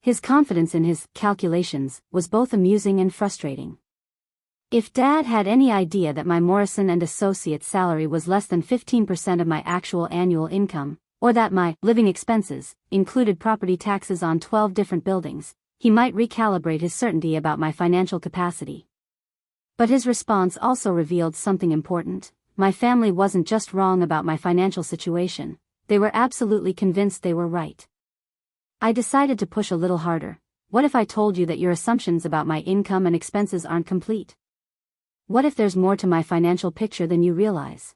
His confidence in his calculations was both amusing and frustrating. If Dad had any idea that my Morrison & Associates salary was less than 15% of my actual annual income, or that my living expenses included property taxes on 12 different buildings, he might recalibrate his certainty about my financial capacity. But his response also revealed something important. My family wasn't just wrong about my financial situation, they were absolutely convinced they were right. I decided to push a little harder. "What if I told you that your assumptions about my income and expenses aren't complete? What if there's more to my financial picture than you realize?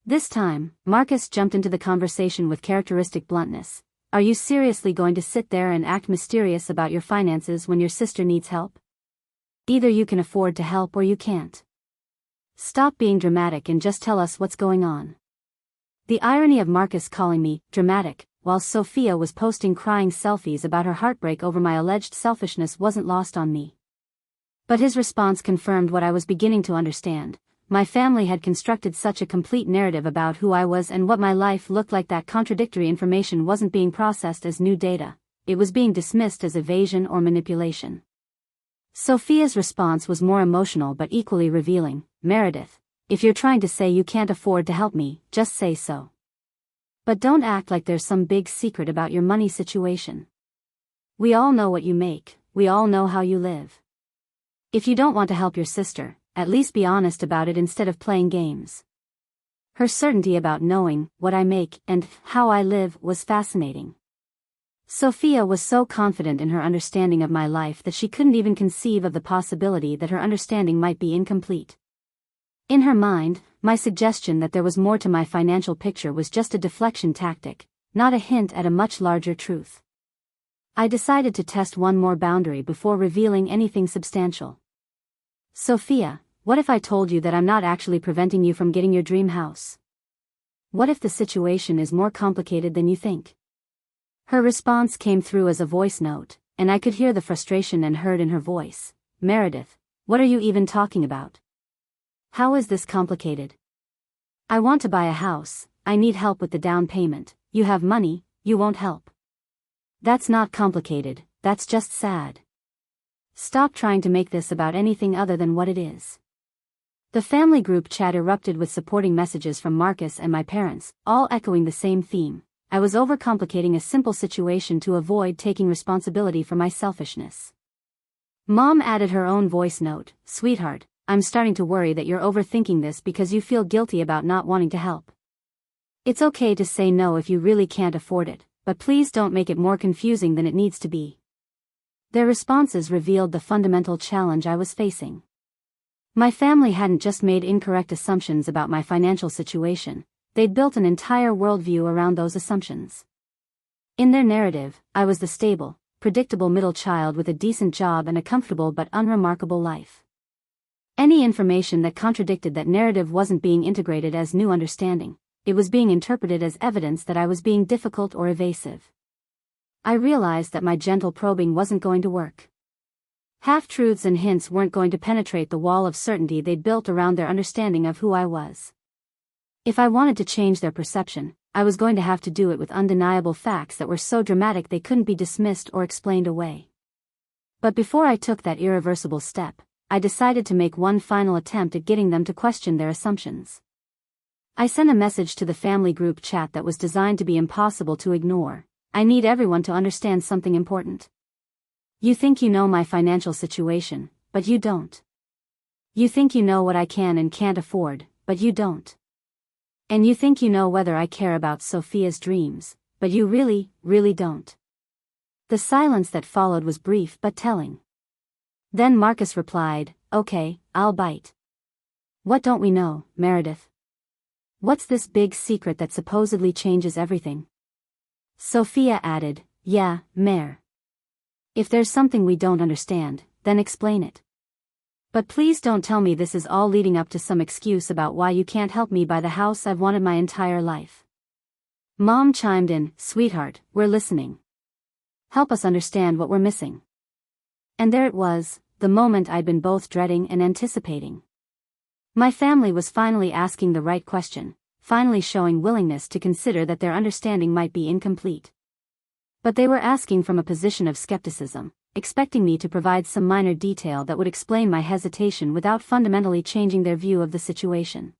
This time, Marcus jumped into the conversation with characteristic bluntness. Are you seriously going to sit there and act mysterious about your finances when your sister needs help? Either you can afford to help or you can't. Stop being dramatic and just tell us what's going on. The irony of Marcus calling me dramatic, while Sophia was posting crying selfies about her heartbreak over my alleged selfishness, wasn't lost on me. But his response confirmed what I was beginning to understand. My family had constructed such a complete narrative about who I was and what my life looked like that contradictory information wasn't being processed as new data, it was being dismissed as evasion or manipulation. Sophia's response was more emotional but equally revealing. Meredith, if you're trying to say you can't afford to help me, just say so. But don't act like there's some big secret about your money situation. We all know what you make, we all know how you live. If you don't want to help your sister, at least be honest about it instead of playing games. Her certainty about knowing what I make and how I live was fascinating. Sophia was so confident in her understanding of my life that she couldn't even conceive of the possibility that her understanding might be incomplete. In her mind, my suggestion that there was more to my financial picture was just a deflection tactic, not a hint at a much larger truth. I decided to test one more boundary before revealing anything substantial. Sophia, what if I told you that I'm not actually preventing you from getting your dream house? What if the situation is more complicated than you think? Her response came through as a voice note, and I could hear the frustration and hurt in her voice. Meredith, what are you even talking about? How is this complicated? I want to buy a house, I need help with the down payment. You have money, you won't help. That's not complicated, that's just sad. Stop trying to make this about anything other than what it is. The family group chat erupted with supporting messages from Marcus and my parents, all echoing the same theme. I was overcomplicating a simple situation to avoid taking responsibility for my selfishness. Mom added her own voice note. Sweetheart, I'm starting to worry that you're overthinking this because you feel guilty about not wanting to help. It's okay to say no if you really can't afford it, but please don't make it more confusing than it needs to be. Their responses revealed the fundamental challenge I was facing. My family hadn't just made incorrect assumptions about my financial situation, they'd built an entire worldview around those assumptions. In their narrative, I was the stable, predictable middle child with a decent job and a comfortable but unremarkable life. Any information that contradicted that narrative wasn't being integrated as new understanding, it was being interpreted as evidence that I was being difficult or evasive. I realized that my gentle probing wasn't going to work. Half-truths and hints weren't going to penetrate the wall of certainty they'd built around their understanding of who I was. If I wanted to change their perception, I was going to have to do it with undeniable facts that were so dramatic they couldn't be dismissed or explained away. But before I took that irreversible step, I decided to make one final attempt at getting them to question their assumptions. I sent a message to the family group chat that was designed to be impossible to ignore. I need everyone to understand something important. You think you know my financial situation, but you don't. You think you know what I can and can't afford, but you don't. And you think you know whether I care about Sophia's dreams, but you really, really don't. The silence that followed was brief but telling. Then Marcus replied, Okay, I'll bite. What don't we know, Meredith? What's this big secret that supposedly changes everything? Sophia added, Yeah, Mare. If there's something we don't understand, then explain it. But please don't tell me this is all leading up to some excuse about why you can't help me buy the house I've wanted my entire life. Mom chimed in, Sweetheart, we're listening. Help us understand what we're missing. And there it was, the moment I'd been both dreading and anticipating. My family was finally asking the right question, finally showing willingness to consider that their understanding might be incomplete. But they were asking from a position of skepticism, expecting me to provide some minor detail that would explain my hesitation without fundamentally changing their view of the situation.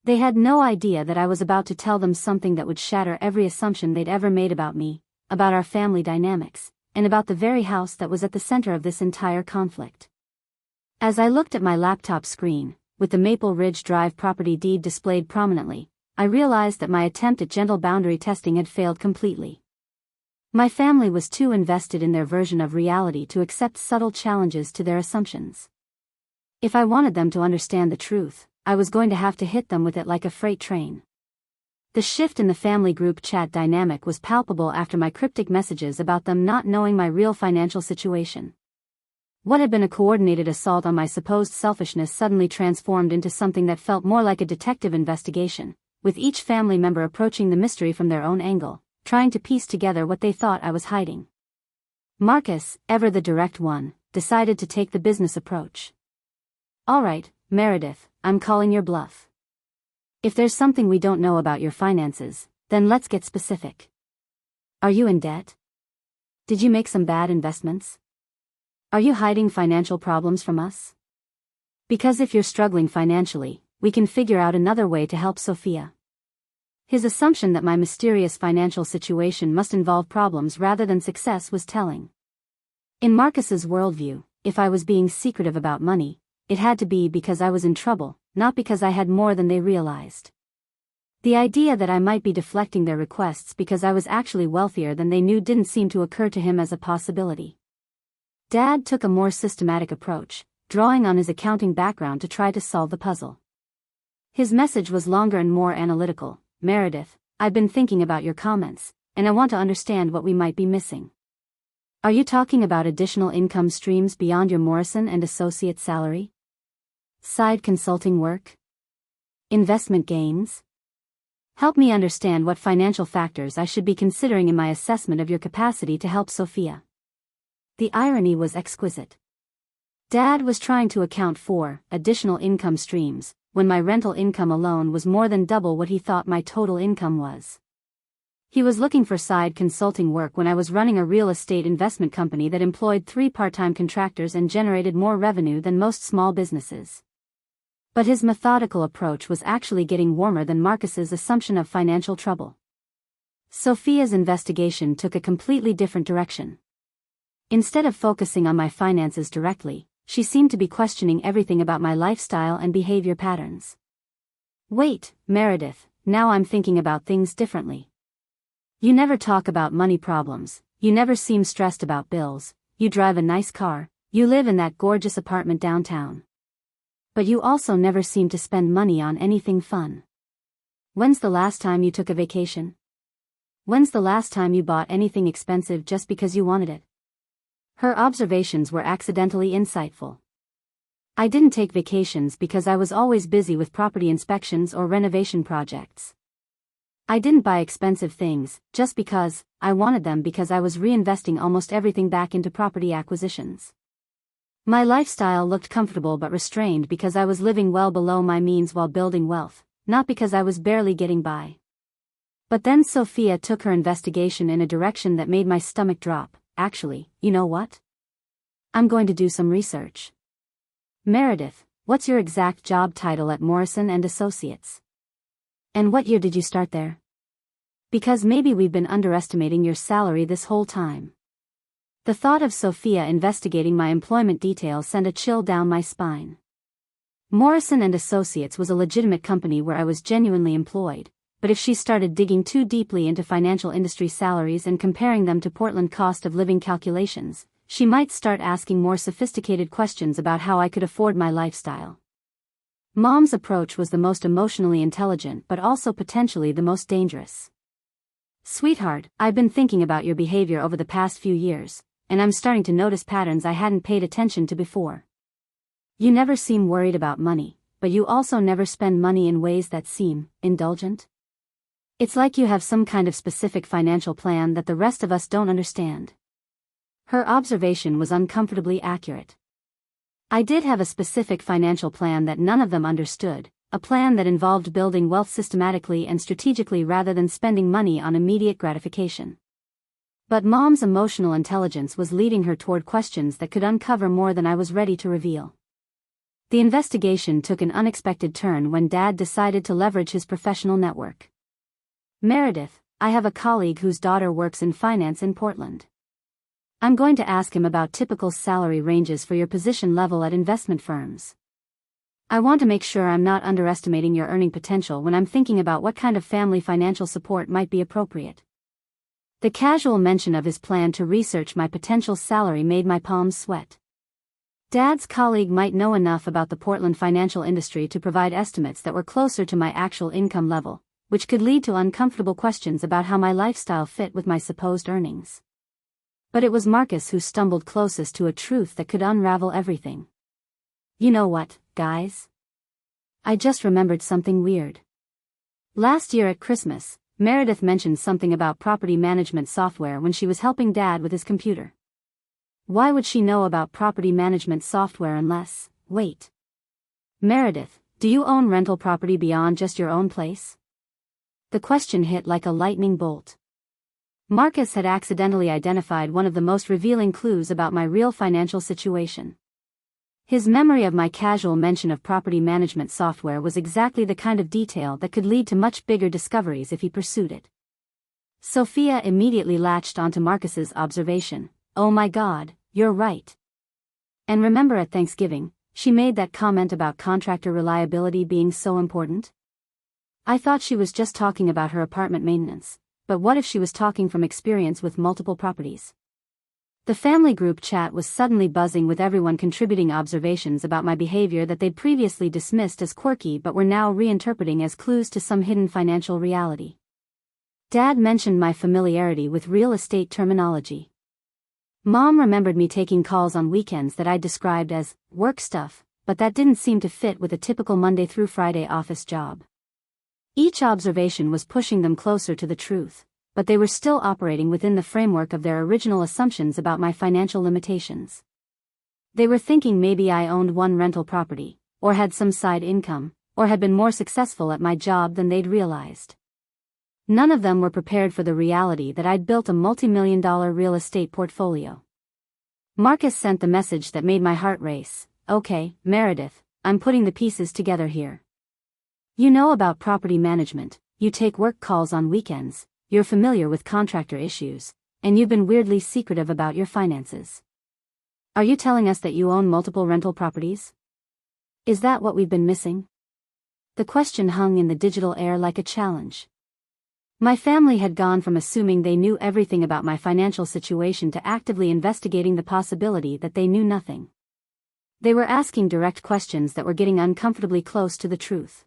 They had no idea that I was about to tell them something that would shatter every assumption they'd ever made about me, about our family dynamics, and about the very house that was at the center of this entire conflict. As I looked at my laptop screen, with the Maple Ridge Drive property deed displayed prominently, I realized that my attempt at gentle boundary testing had failed completely. My family was too invested in their version of reality to accept subtle challenges to their assumptions. If I wanted them to understand the truth, I was going to have to hit them with it like a freight train. The shift in the family group chat dynamic was palpable after my cryptic messages about them not knowing my real financial situation. What had been a coordinated assault on my supposed selfishness suddenly transformed into something that felt more like a detective investigation, with each family member approaching the mystery from their own angle, trying to piece together what they thought I was hiding. Marcus, ever the direct one, decided to take the business approach. "All right, Meredith, I'm calling your bluff. If there's something we don't know about your finances, then let's get specific. Are you in debt? Did you make some bad investments? Are you hiding financial problems from us? Because if you're struggling financially, we can figure out another way to help Sophia." His assumption that my mysterious financial situation must involve problems rather than success was telling. In Marcus's worldview, if I was being secretive about money, it had to be because I was in trouble, not because I had more than they realized. The idea that I might be deflecting their requests because I was actually wealthier than they knew didn't seem to occur to him as a possibility. Dad took a more systematic approach, drawing on his accounting background to try to solve the puzzle. His message was longer and more analytical. "Meredith, I've been thinking about your comments, and I want to understand what we might be missing. Are you talking about additional income streams beyond your Morrison and Associates salary? Side consulting work? Investment gains? Help me understand what financial factors I should be considering in my assessment of your capacity to help Sophia." The irony was exquisite. Dad was trying to account for additional income streams, when my rental income alone was more than double what he thought my total income was. He was looking for side consulting work when I was running a real estate investment company that employed 3 part-time contractors and generated more revenue than most small businesses. But his methodical approach was actually getting warmer than Marcus's assumption of financial trouble. Sophia's investigation took a completely different direction. Instead of focusing on my finances directly, she seemed to be questioning everything about my lifestyle and behavior patterns. "Wait, Meredith, now I'm thinking about things differently. You never talk about money problems, you never seem stressed about bills, you drive a nice car, you live in that gorgeous apartment downtown. But you also never seem to spend money on anything fun. When's the last time you took a vacation? When's the last time you bought anything expensive just because you wanted it?" Her observations were accidentally insightful. I didn't take vacations because I was always busy with property inspections or renovation projects. I didn't buy expensive things, just because I wanted them because I was reinvesting almost everything back into property acquisitions. My lifestyle looked comfortable but restrained because I was living well below my means while building wealth, not because I was barely getting by. But then Sophia took her investigation in a direction that made my stomach drop. "Actually, you know what? I'm going to do some research. Meredith, what's your exact job title at Morrison and Associates? And what year did you start there? Because maybe we've been underestimating your salary this whole time." The thought of Sophia investigating my employment details sent a chill down my spine. Morrison and Associates was a legitimate company where I was genuinely employed, but if she started digging too deeply into financial industry salaries and comparing them to Portland cost of living calculations, she might start asking more sophisticated questions about how I could afford my lifestyle. Mom's approach was the most emotionally intelligent but also potentially the most dangerous. "Sweetheart, I've been thinking about your behavior over the past few years, and I'm starting to notice patterns I hadn't paid attention to before. You never seem worried about money, but you also never spend money in ways that seem indulgent. It's like you have some kind of specific financial plan that the rest of us don't understand." Her observation was uncomfortably accurate. I did have a specific financial plan that none of them understood, a plan that involved building wealth systematically and strategically rather than spending money on immediate gratification. But Mom's emotional intelligence was leading her toward questions that could uncover more than I was ready to reveal. The investigation took an unexpected turn when Dad decided to leverage his professional network. "Meredith, I have a colleague whose daughter works in finance in Portland. I'm going to ask him about typical salary ranges for your position level at investment firms. I want to make sure I'm not underestimating your earning potential when I'm thinking about what kind of family financial support might be appropriate." The casual mention of his plan to research my potential salary made my palms sweat. Dad's colleague might know enough about the Portland financial industry to provide estimates that were closer to my actual income level, which could lead to uncomfortable questions about how my lifestyle fit with my supposed earnings. But it was Marcus who stumbled closest to a truth that could unravel everything. You know what, guys? I just remembered something weird. Last year at Christmas, Meredith mentioned something about property management software when she was helping Dad with his computer. Why would she know about property management software unless, wait. Meredith, do you own rental property beyond just your own place? The question hit like a lightning bolt. Marcus had accidentally identified one of the most revealing clues about my real financial situation. His memory of my casual mention of property management software was exactly the kind of detail that could lead to much bigger discoveries if he pursued it. Sophia immediately latched onto Marcus's observation. Oh my God, you're right. And remember at Thanksgiving, she made that comment about contractor reliability being so important? I thought she was just talking about her apartment maintenance, but what if she was talking from experience with multiple properties? The family group chat was suddenly buzzing with everyone contributing observations about my behavior that they'd previously dismissed as quirky but were now reinterpreting as clues to some hidden financial reality. Dad mentioned my familiarity with real estate terminology. Mom remembered me taking calls on weekends that I described as work stuff, but that didn't seem to fit with a typical Monday through Friday office job. Each observation was pushing them closer to the truth, but they were still operating within the framework of their original assumptions about my financial limitations. They were thinking maybe I owned one rental property, or had some side income, or had been more successful at my job than they'd realized. None of them were prepared for the reality that I'd built a multi-million-dollar real estate portfolio. Marcus sent the message that made my heart race. Okay, Meredith, I'm putting the pieces together here. You know about property management, you take work calls on weekends, you're familiar with contractor issues, and you've been weirdly secretive about your finances. Are you telling us that you own multiple rental properties? Is that what we've been missing? The question hung in the digital air like a challenge. My family had gone from assuming they knew everything about my financial situation to actively investigating the possibility that they knew nothing. They were asking direct questions that were getting uncomfortably close to the truth.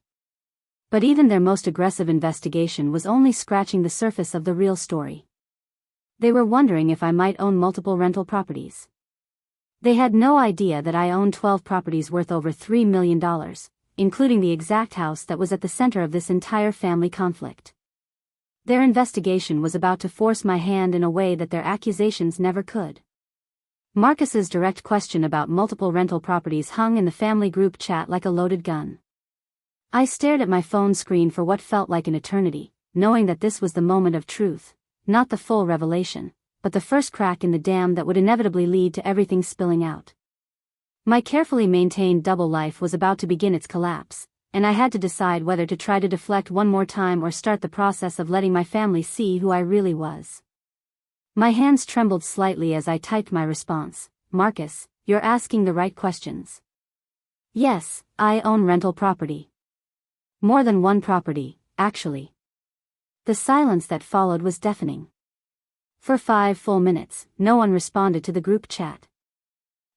But even their most aggressive investigation was only scratching the surface of the real story. They were wondering if I might own multiple rental properties. They had no idea that I owned 12 properties worth over $3 million, including the exact house that was at the center of this entire family conflict. Their investigation was about to force my hand in a way that their accusations never could. Marcus's direct question about multiple rental properties hung in the family group chat like a loaded gun. I stared at my phone screen for what felt like an eternity, knowing that this was the moment of truth, not the full revelation, but the first crack in the dam that would inevitably lead to everything spilling out. My carefully maintained double life was about to begin its collapse, and I had to decide whether to try to deflect one more time or start the process of letting my family see who I really was. My hands trembled slightly as I typed my response. Marcus, you're asking the right questions. Yes, I own rental property. More than one property, actually. The silence that followed was deafening. For 5 full minutes, no one responded to the group chat.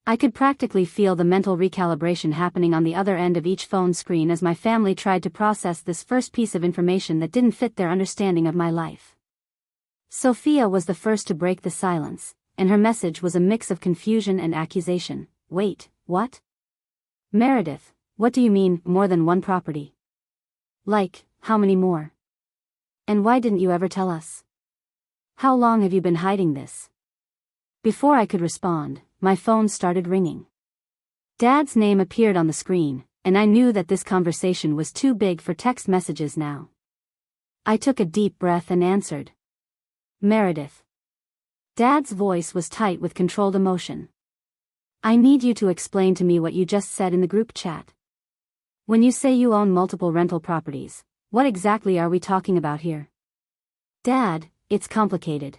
I could practically feel the mental recalibration happening on the other end of each phone screen as my family tried to process this first piece of information that didn't fit their understanding of my life. Sophia was the first to break the silence, and her message was a mix of confusion and accusation. Wait, what? Meredith, what do you mean, more than one property? Like, how many more? And why didn't you ever tell us? How long have you been hiding this? Before I could respond, my phone started ringing. Dad's name appeared on the screen, and I knew that this conversation was too big for text messages now. I took a deep breath and answered. Meredith. Dad's voice was tight with controlled emotion. I need you to explain to me what you just said in the group chat. When you say you own multiple rental properties, what exactly are we talking about here? Dad, it's complicated.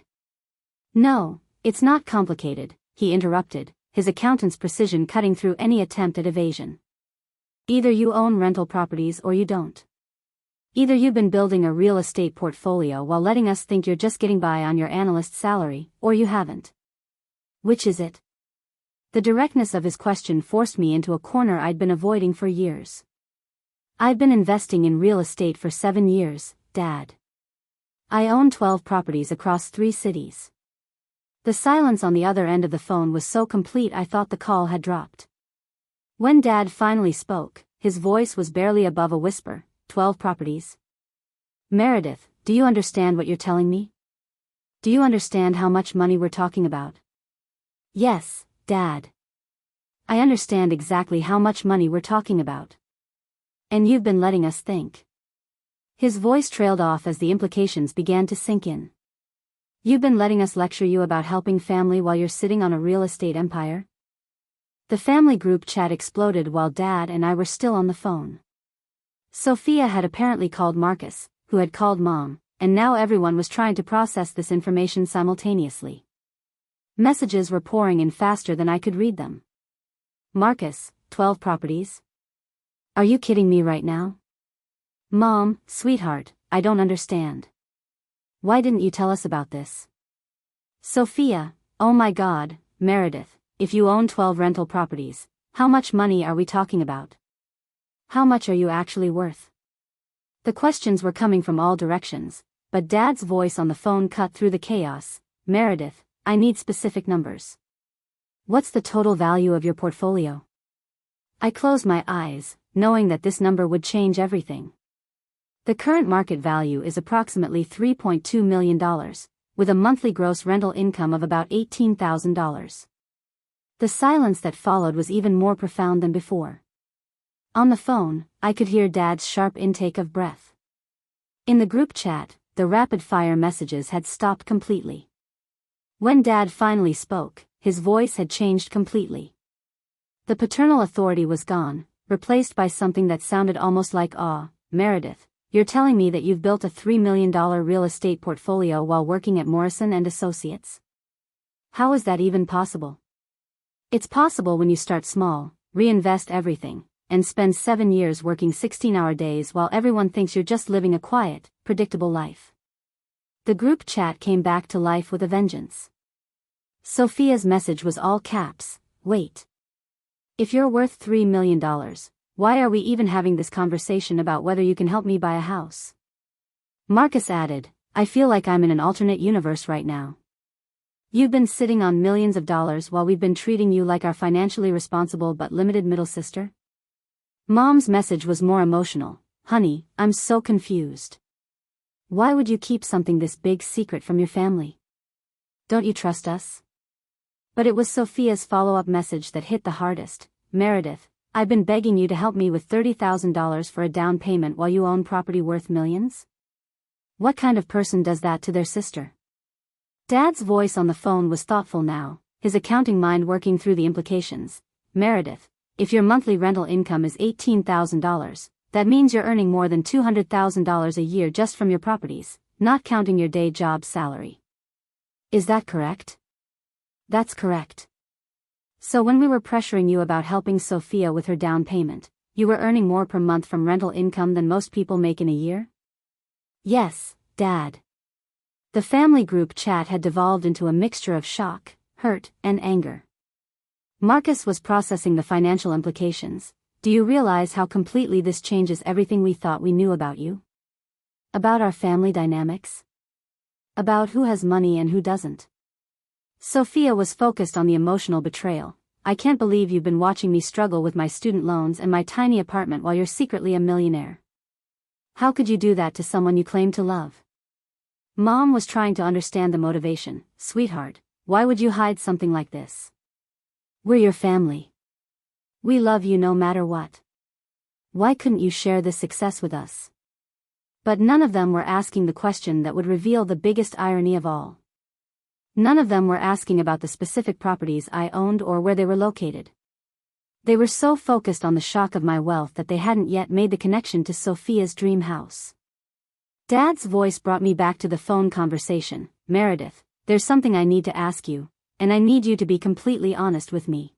No, it's not complicated, he interrupted, his accountant's precision cutting through any attempt at evasion. Either you own rental properties or you don't. Either you've been building a real estate portfolio while letting us think you're just getting by on your analyst salary, or you haven't. Which is it? The directness of his question forced me into a corner I'd been avoiding for years. I've been investing in real estate for 7 years, Dad. I own 12 properties across 3 cities. The silence on the other end of the phone was so complete I thought the call had dropped. When Dad finally spoke, his voice was barely above a whisper. 12 properties? Meredith, do you understand what you're telling me? Do you understand how much money we're talking about? Yes, Dad. I understand exactly how much money we're talking about. And you've been letting us think. His voice trailed off as the implications began to sink in. You've been letting us lecture you about helping family while you're sitting on a real estate empire? The family group chat exploded while Dad and I were still on the phone. Sophia had apparently called Marcus, who had called Mom, and now everyone was trying to process this information simultaneously. Messages were pouring in faster than I could read them. Marcus, 12 properties? Are you kidding me right now? Mom, sweetheart, I don't understand. Why didn't you tell us about this? Sophia, oh my God, Meredith, if you own 12 rental properties, how much money are we talking about? How much are you actually worth? The questions were coming from all directions, but Dad's voice on the phone cut through the chaos. Meredith, I need specific numbers. What's the total value of your portfolio? I closed my eyes, knowing that this number would change everything. The current market value is approximately $3.2 million, with a monthly gross rental income of about $18,000. The silence that followed was even more profound than before. On the phone, I could hear Dad's sharp intake of breath. In the group chat, the rapid-fire messages had stopped completely. When Dad finally spoke, his voice had changed completely. The paternal authority was gone, replaced by something that sounded almost like awe. Meredith, you're telling me that you've built a $3 million real estate portfolio while working at Morrison & Associates? How is that even possible? It's possible when you start small, reinvest everything, and spend 7 years working 16-hour days while everyone thinks you're just living a quiet, predictable life. The group chat came back to life with a vengeance. Sophia's message was all caps. Wait. If you're worth $3 million, why are we even having this conversation about whether you can help me buy a house? Marcus added, I feel like I'm in an alternate universe right now. You've been sitting on millions of dollars while we've been treating you like our financially responsible but limited middle sister? Mom's message was more emotional. Honey, I'm so confused. Why would you keep something this big secret from your family? Don't you trust us? But it was Sophia's follow-up message that hit the hardest. Meredith, I've been begging you to help me with $30,000 for a down payment while you own property worth millions? What kind of person does that to their sister? Dad's voice on the phone was thoughtful now, his accounting mind working through the implications. Meredith, if your monthly rental income is $18,000, that means you're earning more than $200,000 a year just from your properties, not counting your day job salary. Is that correct? That's correct. So when we were pressuring you about helping Sophia with her down payment, you were earning more per month from rental income than most people make in a year? Yes, Dad. The family group chat had devolved into a mixture of shock, hurt, and anger. Marcus was processing the financial implications. Do you realize how completely this changes everything we thought we knew about you? About our family dynamics? About who has money and who doesn't? Sophia was focused on the emotional betrayal. I can't believe you've been watching me struggle with my student loans and my tiny apartment while you're secretly a millionaire. How could you do that to someone you claim to love? Mom was trying to understand the motivation. Sweetheart, why would you hide something like this? We're your family. We love you no matter what. Why couldn't you share this success with us? But none of them were asking the question that would reveal the biggest irony of all. None of them were asking about the specific properties I owned or where they were located. They were so focused on the shock of my wealth that they hadn't yet made the connection to Sophia's dream house. Dad's voice brought me back to the phone conversation. Meredith, there's something I need to ask you, and I need you to be completely honest with me.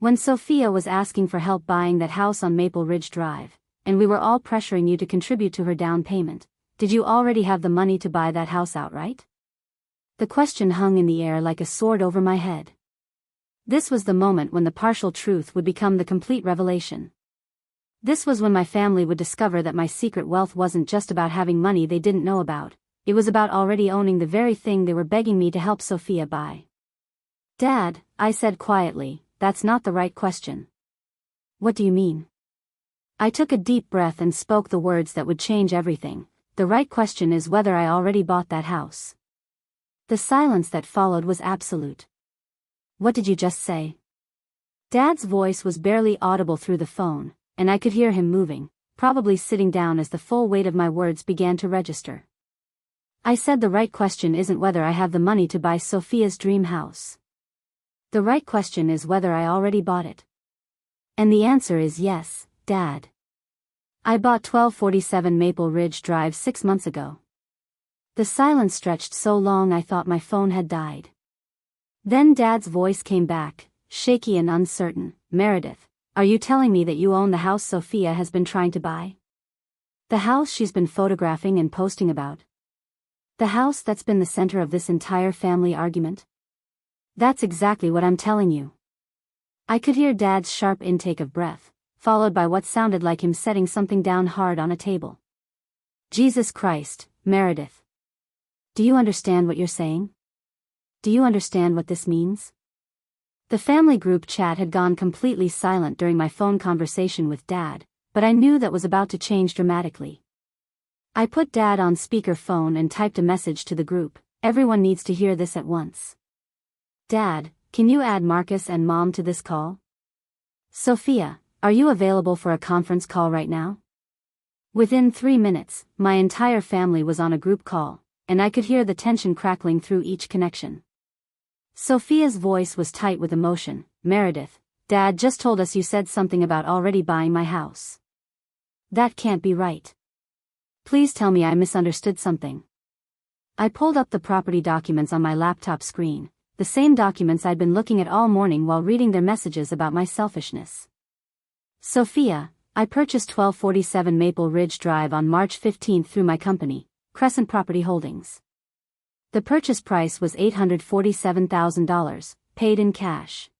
When Sophia was asking for help buying that house on Maple Ridge Drive, and we were all pressuring you to contribute to her down payment, did you already have the money to buy that house outright? The question hung in the air like a sword over my head. This was the moment when the partial truth would become the complete revelation. This was when my family would discover that my secret wealth wasn't just about having money they didn't know about, it was about already owning the very thing they were begging me to help Sophia buy. "Dad," I said quietly, "that's not the right question." "What do you mean?" I took a deep breath and spoke the words that would change everything. "The right question is whether I already bought that house." The silence that followed was absolute. "What did you just say?" Dad's voice was barely audible through the phone, and I could hear him moving, probably sitting down as the full weight of my words began to register. "I said the right question isn't whether I have the money to buy Sophia's dream house. The right question is whether I already bought it. And the answer is yes, Dad. I bought 1247 Maple Ridge Drive 6 months ago." The silence stretched so long I thought my phone had died. Then Dad's voice came back, shaky and uncertain. "Meredith, are you telling me that you own the house Sophia has been trying to buy? The house she's been photographing and posting about? The house that's been the center of this entire family argument?" "That's exactly what I'm telling you." I could hear Dad's sharp intake of breath, followed by what sounded like him setting something down hard on a table. "Jesus Christ, Meredith. Do you understand what you're saying? Do you understand what this means?" The family group chat had gone completely silent during my phone conversation with Dad, but I knew that was about to change dramatically. I put Dad on speakerphone and typed a message to the group. "Everyone needs to hear this at once. Dad, can you add Marcus and Mom to this call? Sophia, are you available for a conference call right now?" Within 3 minutes, my entire family was on a group call, and I could hear the tension crackling through each connection. Sophia's voice was tight with emotion. "Meredith, Dad just told us you said something about already buying my house. That can't be right. Please tell me I misunderstood something." I pulled up the property documents on my laptop screen, the same documents I'd been looking at all morning while reading their messages about my selfishness. "Sophia, I purchased 1247 Maple Ridge Drive on March 15 through my company, Crescent Property Holdings. The purchase price was $847,000, paid in cash.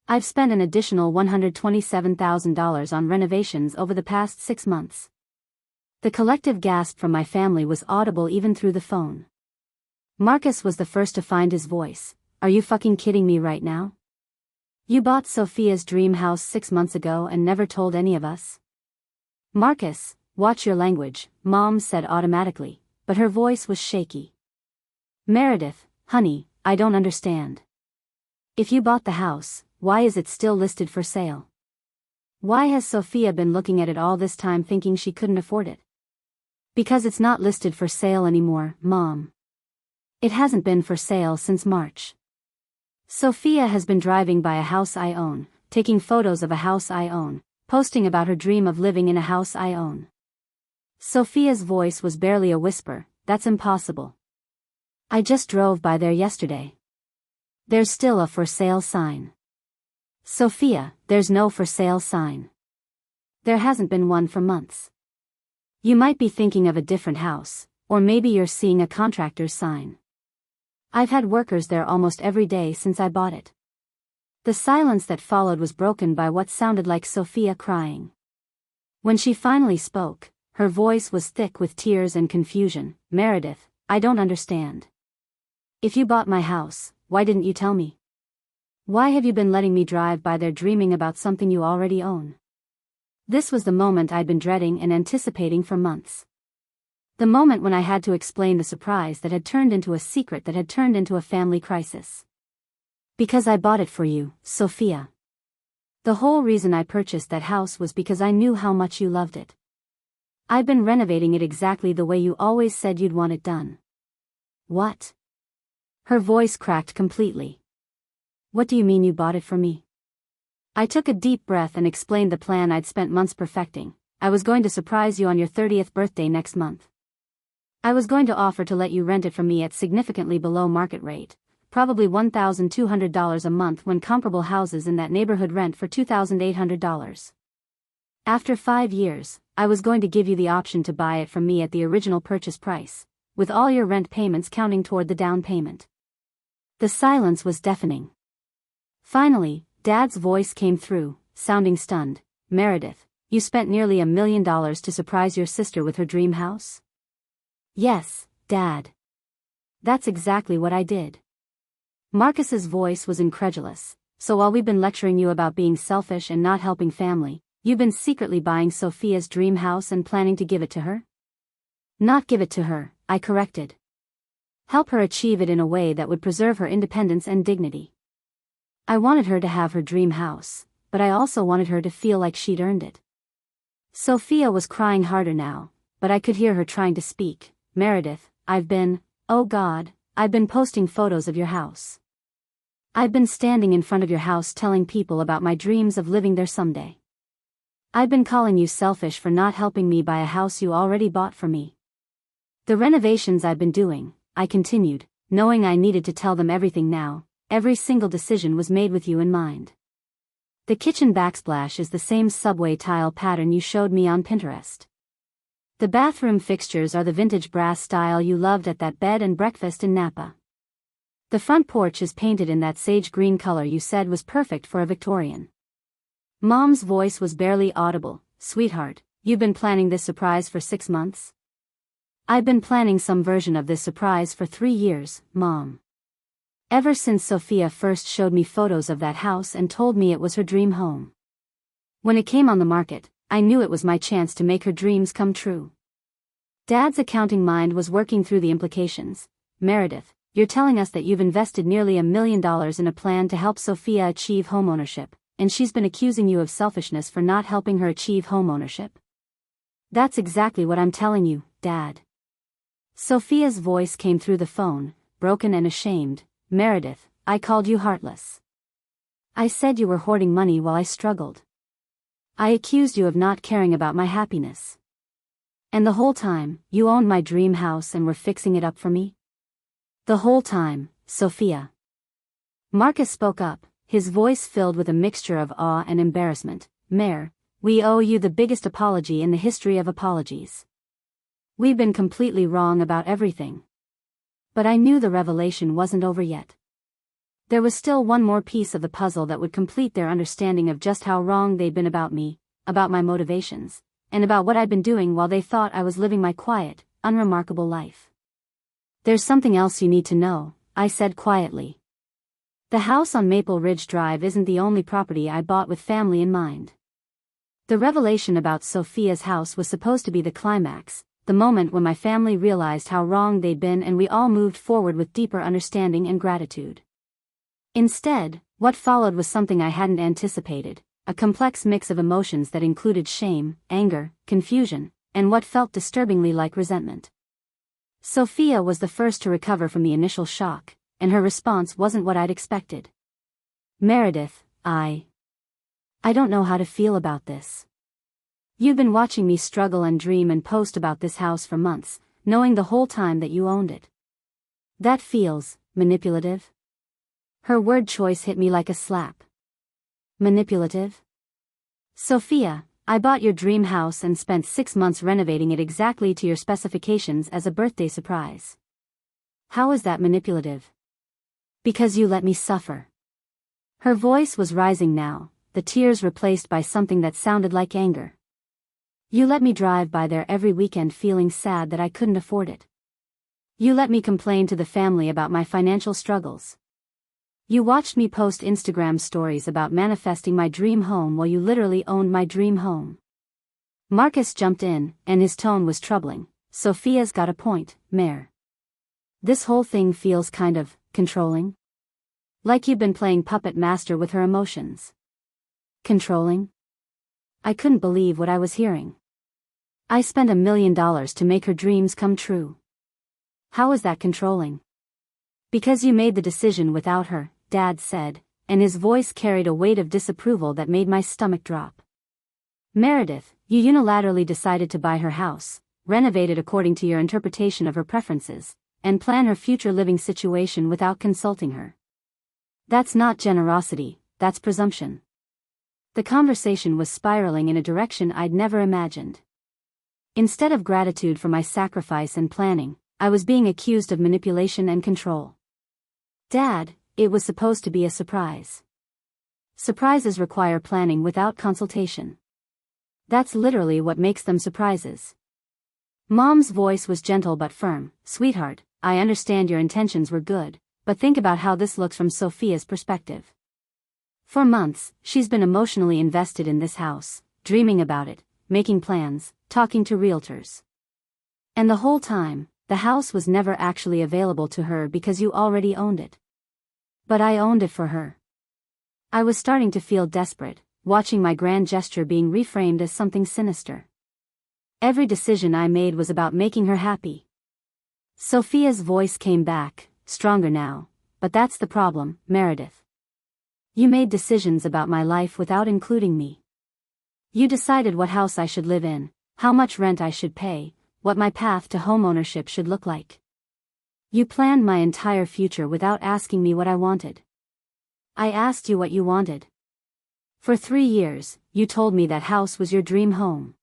I've spent an additional $127,000 on renovations over the past 6 months." The collective gasp from my family was audible even through the phone. Marcus was the first to find his voice. "Are you fucking kidding me right now? You bought Sophia's dream house 6 months ago and never told any of us?" "Marcus, watch your language," Mom said automatically, but her voice was shaky. "Meredith, honey, I don't understand. If you bought the house, why is it still listed for sale? Why has Sophia been looking at it all this time thinking she couldn't afford it?" "Because it's not listed for sale anymore, Mom. It hasn't been for sale since March. Sophia has been driving by a house I own, taking photos of a house I own, posting about her dream of living in a house I own." Sophia's voice was barely a whisper. "That's impossible. I just drove by there yesterday. There's still a for sale sign." "Sophia, there's no for sale sign. There hasn't been one for months. You might be thinking of a different house, or maybe you're seeing a contractor's sign. I've had workers there almost every day since I bought it." The silence that followed was broken by what sounded like Sophia crying. When she finally spoke, her voice was thick with tears and confusion. "Meredith, I don't understand. If you bought my house, why didn't you tell me? Why have you been letting me drive by there dreaming about something you already own?" This was the moment I'd been dreading and anticipating for months. The moment when I had to explain the surprise that had turned into a secret that had turned into a family crisis. "Because I bought it for you, Sophia. The whole reason I purchased that house was because I knew how much you loved it. I've been renovating it exactly the way you always said you'd want it done." "What?" Her voice cracked completely. "What do you mean you bought it for me?" I took a deep breath and explained the plan I'd spent months perfecting. "I was going to surprise you on your 30th birthday next month. I was going to offer to let you rent it from me at significantly below market rate, probably $1,200 a month when comparable houses in that neighborhood rent for $2,800. After 5 years, I was going to give you the option to buy it from me at the original purchase price, with all your rent payments counting toward the down payment." The silence was deafening. Finally, Dad's voice came through, sounding stunned. Meredith, you spent nearly $1 million to surprise your sister with her dream house? Yes, Dad. That's exactly what I did. Marcus's voice was incredulous. So while we've been lecturing you about being selfish and not helping family, you've been secretly buying Sophia's dream house and planning to give it to her? Not give it to her, I corrected. Help her achieve it in a way that would preserve her independence and dignity. I wanted her to have her dream house, but I also wanted her to feel like she'd earned it. Sophia was crying harder now, but I could hear her trying to speak. Meredith, I've been posting photos of your house. I've been standing in front of your house telling people about my dreams of living there someday. I've been calling you selfish for not helping me buy a house you already bought for me. The renovations I've been doing, I continued, knowing I needed to tell them everything now. Every single decision was made with you in mind. The kitchen backsplash is the same subway tile pattern you showed me on Pinterest. The bathroom fixtures are the vintage brass style you loved at that bed and breakfast in Napa. The front porch is painted in that sage green color you said was perfect for a Victorian. Mom's voice was barely audible. Sweetheart, you've been planning this surprise for 6 months? I've been planning some version of this surprise for 3 years, Mom. Ever since Sophia first showed me photos of that house and told me it was her dream home. When it came on the market, I knew it was my chance to make her dreams come true. Dad's accounting mind was working through the implications. Meredith, you're telling us that you've invested nearly $1 million in a plan to help Sophia achieve homeownership, and she's been accusing you of selfishness for not helping her achieve homeownership? That's exactly what I'm telling you, Dad. Sophia's voice came through the phone, broken and ashamed. Meredith, I called you heartless. I said you were hoarding money while I struggled. I accused you of not caring about my happiness. And the whole time, you owned my dream house and were fixing it up for me? The whole time, Sophia. Marcus spoke up, his voice filled with a mixture of awe and embarrassment. Mare, we owe you the biggest apology in the history of apologies. We've been completely wrong about everything. But I knew the revelation wasn't over yet. There was still one more piece of the puzzle that would complete their understanding of just how wrong they'd been about me, about my motivations, and about what I'd been doing while they thought I was living my quiet, unremarkable life. There's something else you need to know, I said quietly. The house on Maple Ridge Drive isn't the only property I bought with family in mind. The revelation about Sophia's house was supposed to be the climax, the moment when my family realized how wrong they'd been and we all moved forward with deeper understanding and gratitude. Instead, what followed was something I hadn't anticipated, a complex mix of emotions that included shame, anger, confusion, and what felt disturbingly like resentment. Sophia was the first to recover from the initial shock, and her response wasn't what I'd expected. Meredith, I don't know how to feel about this. You've been watching me struggle and dream and post about this house for months, knowing the whole time that you owned it. That feels manipulative. Her word choice hit me like a slap. Manipulative? Sophia, I bought your dream house and spent 6 months renovating it exactly to your specifications as a birthday surprise. How is that manipulative? Because you let me suffer. Her voice was rising now, the tears replaced by something that sounded like anger. You let me drive by there every weekend feeling sad that I couldn't afford it. You let me complain to the family about my financial struggles. You watched me post Instagram stories about manifesting my dream home while you literally owned my dream home. Marcus jumped in, and his tone was troubling. Sophia's got a point, Mare. This whole thing feels kind of controlling. Like you've been playing puppet master with her emotions. Controlling? I couldn't believe what I was hearing. I spent $1 million to make her dreams come true. How is that controlling? Because you made the decision without her, Dad said, and his voice carried a weight of disapproval that made my stomach drop. Meredith, you unilaterally decided to buy her house, renovate it according to your interpretation of her preferences, and plan her future living situation without consulting her. That's not generosity, that's presumption. The conversation was spiraling in a direction I'd never imagined. Instead of gratitude for my sacrifice and planning, I was being accused of manipulation and control. Dad, it was supposed to be a surprise. Surprises require planning without consultation. That's literally what makes them surprises. Mom's voice was gentle but firm. Sweetheart, I understand your intentions were good, but think about how this looks from Sophia's perspective. For months, she's been emotionally invested in this house, dreaming about it, making plans, talking to realtors. And the whole time, the house was never actually available to her because you already owned it. But I owned it for her. I was starting to feel desperate, watching my grand gesture being reframed as something sinister. Every decision I made was about making her happy. Sophia's voice came back, stronger now, but that's the problem, Meredith. You made decisions about my life without including me. You decided what house I should live in, how much rent I should pay, what my path to homeownership should look like. You planned my entire future without asking me what I wanted. I asked you what you wanted. For 3 years, you told me that house was your dream home.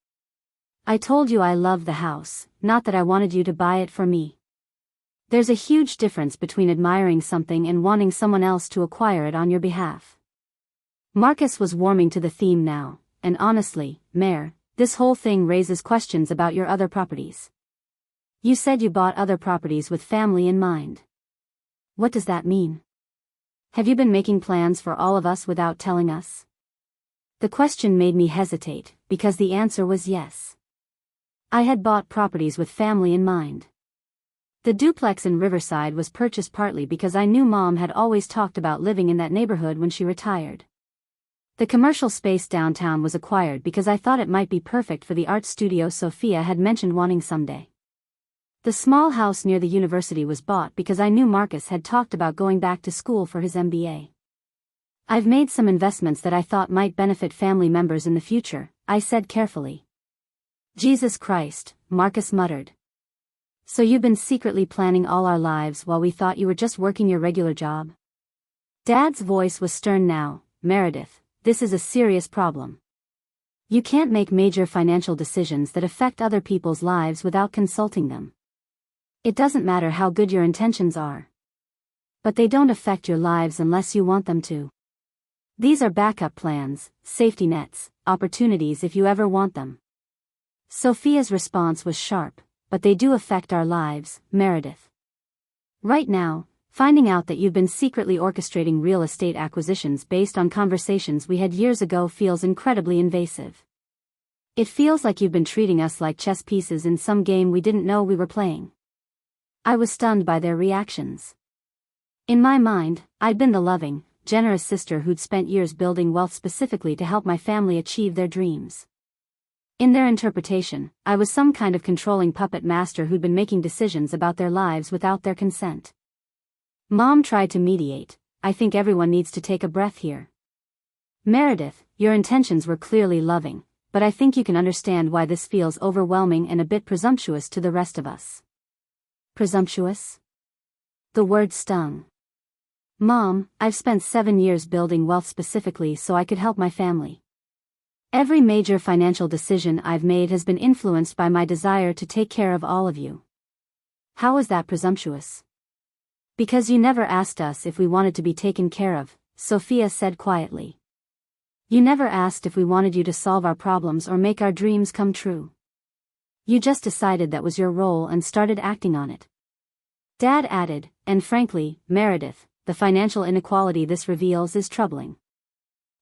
I told you I loved the house, not that I wanted you to buy it for me. There's a huge difference between admiring something and wanting someone else to acquire it on your behalf. Marcus was warming to the theme now, and honestly, Mare, this whole thing raises questions about your other properties. You said you bought other properties with family in mind. What does that mean? Have you been making plans for all of us without telling us? The question made me hesitate, because the answer was yes. I had bought properties with family in mind. The duplex in Riverside was purchased partly because I knew Mom had always talked about living in that neighborhood when she retired. The commercial space downtown was acquired because I thought it might be perfect for the art studio Sophia had mentioned wanting someday. The small house near the university was bought because I knew Marcus had talked about going back to school for his MBA. I've made some investments that I thought might benefit family members in the future, I said carefully. Jesus Christ, Marcus muttered. So you've been secretly planning all our lives while we thought you were just working your regular job? Dad's voice was stern now. Meredith, this is a serious problem. You can't make major financial decisions that affect other people's lives without consulting them. It doesn't matter how good your intentions are. But they don't affect your lives unless you want them to. These are backup plans, safety nets, opportunities if you ever want them. Sophia's response was sharp, but they do affect our lives, Meredith. Right now, finding out that you've been secretly orchestrating real estate acquisitions based on conversations we had years ago feels incredibly invasive. It feels like you've been treating us like chess pieces in some game we didn't know we were playing. I was stunned by their reactions. In my mind, I'd been the loving, generous sister who'd spent years building wealth specifically to help my family achieve their dreams. In their interpretation, I was some kind of controlling puppet master who'd been making decisions about their lives without their consent. Mom tried to mediate. I think everyone needs to take a breath here. Meredith, your intentions were clearly loving, but I think you can understand why this feels overwhelming and a bit presumptuous to the rest of us. Presumptuous? The word stung. Mom, I've spent 7 years building wealth specifically so I could help my family. Every major financial decision I've made has been influenced by my desire to take care of all of you. How is that presumptuous? Because you never asked us if we wanted to be taken care of, Sophia said quietly. You never asked if we wanted you to solve our problems or make our dreams come true. You just decided that was your role and started acting on it. Dad added, and frankly, Meredith, the financial inequality this reveals is troubling.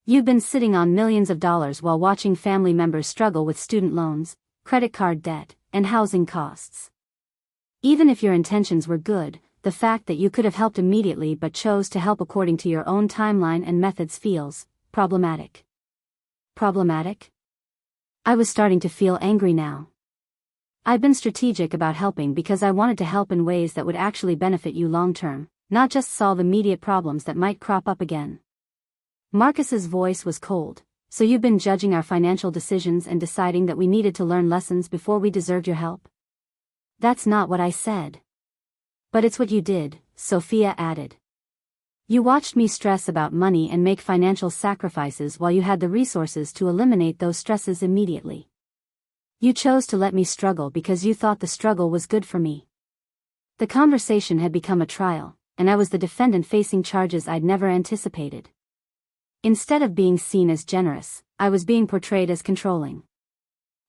You've been sitting on millions of dollars while watching family members struggle with student loans, credit card debt, and housing costs. Even if your intentions were good, the fact that you could have helped immediately but chose to help according to your own timeline and methods feels problematic. Problematic? I was starting to feel angry now. I've been strategic about helping because I wanted to help in ways that would actually benefit you long-term, not just solve immediate problems that might crop up again. Marcus's voice was cold. So you've been judging our financial decisions and deciding that we needed to learn lessons before we deserved your help? That's not what I said. But it's what you did, Sophia added. You watched me stress about money and make financial sacrifices while you had the resources to eliminate those stresses immediately. You chose to let me struggle because you thought the struggle was good for me. The conversation had become a trial, and I was the defendant facing charges I'd never anticipated. Instead of being seen as generous, I was being portrayed as controlling.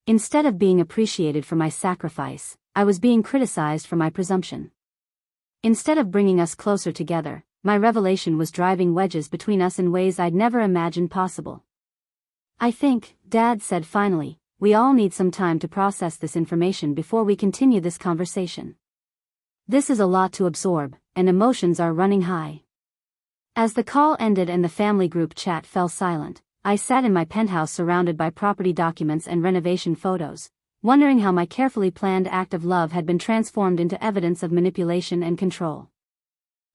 Instead of being appreciated for my sacrifice, I was being criticized for my presumption. Instead of bringing us closer together, my revelation was driving wedges between us in ways I'd never imagined possible. "I think," Dad said finally, "we all need some time to process this information before we continue this conversation. This is a lot to absorb, and emotions are running high." As the call ended and the family group chat fell silent, I sat in my penthouse surrounded by property documents and renovation photos, wondering how my carefully planned act of love had been transformed into evidence of manipulation and control.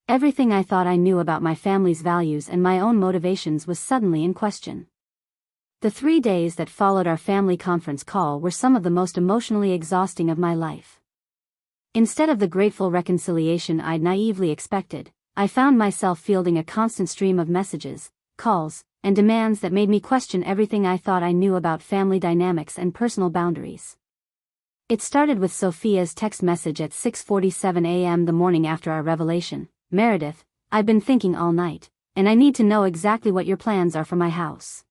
Everything I thought I knew about my family's values and my own motivations was suddenly in question. The 3 days that followed our family conference call were some of the most emotionally exhausting of my life. Instead of the grateful reconciliation I'd naively expected, I found myself fielding a constant stream of messages, calls, and demands that made me question everything I thought I knew about family dynamics and personal boundaries. It started with Sophia's text message at 6:47 a.m. the morning after our revelation. "Meredith, I've been thinking all night, and I need to know exactly what your plans are for my house.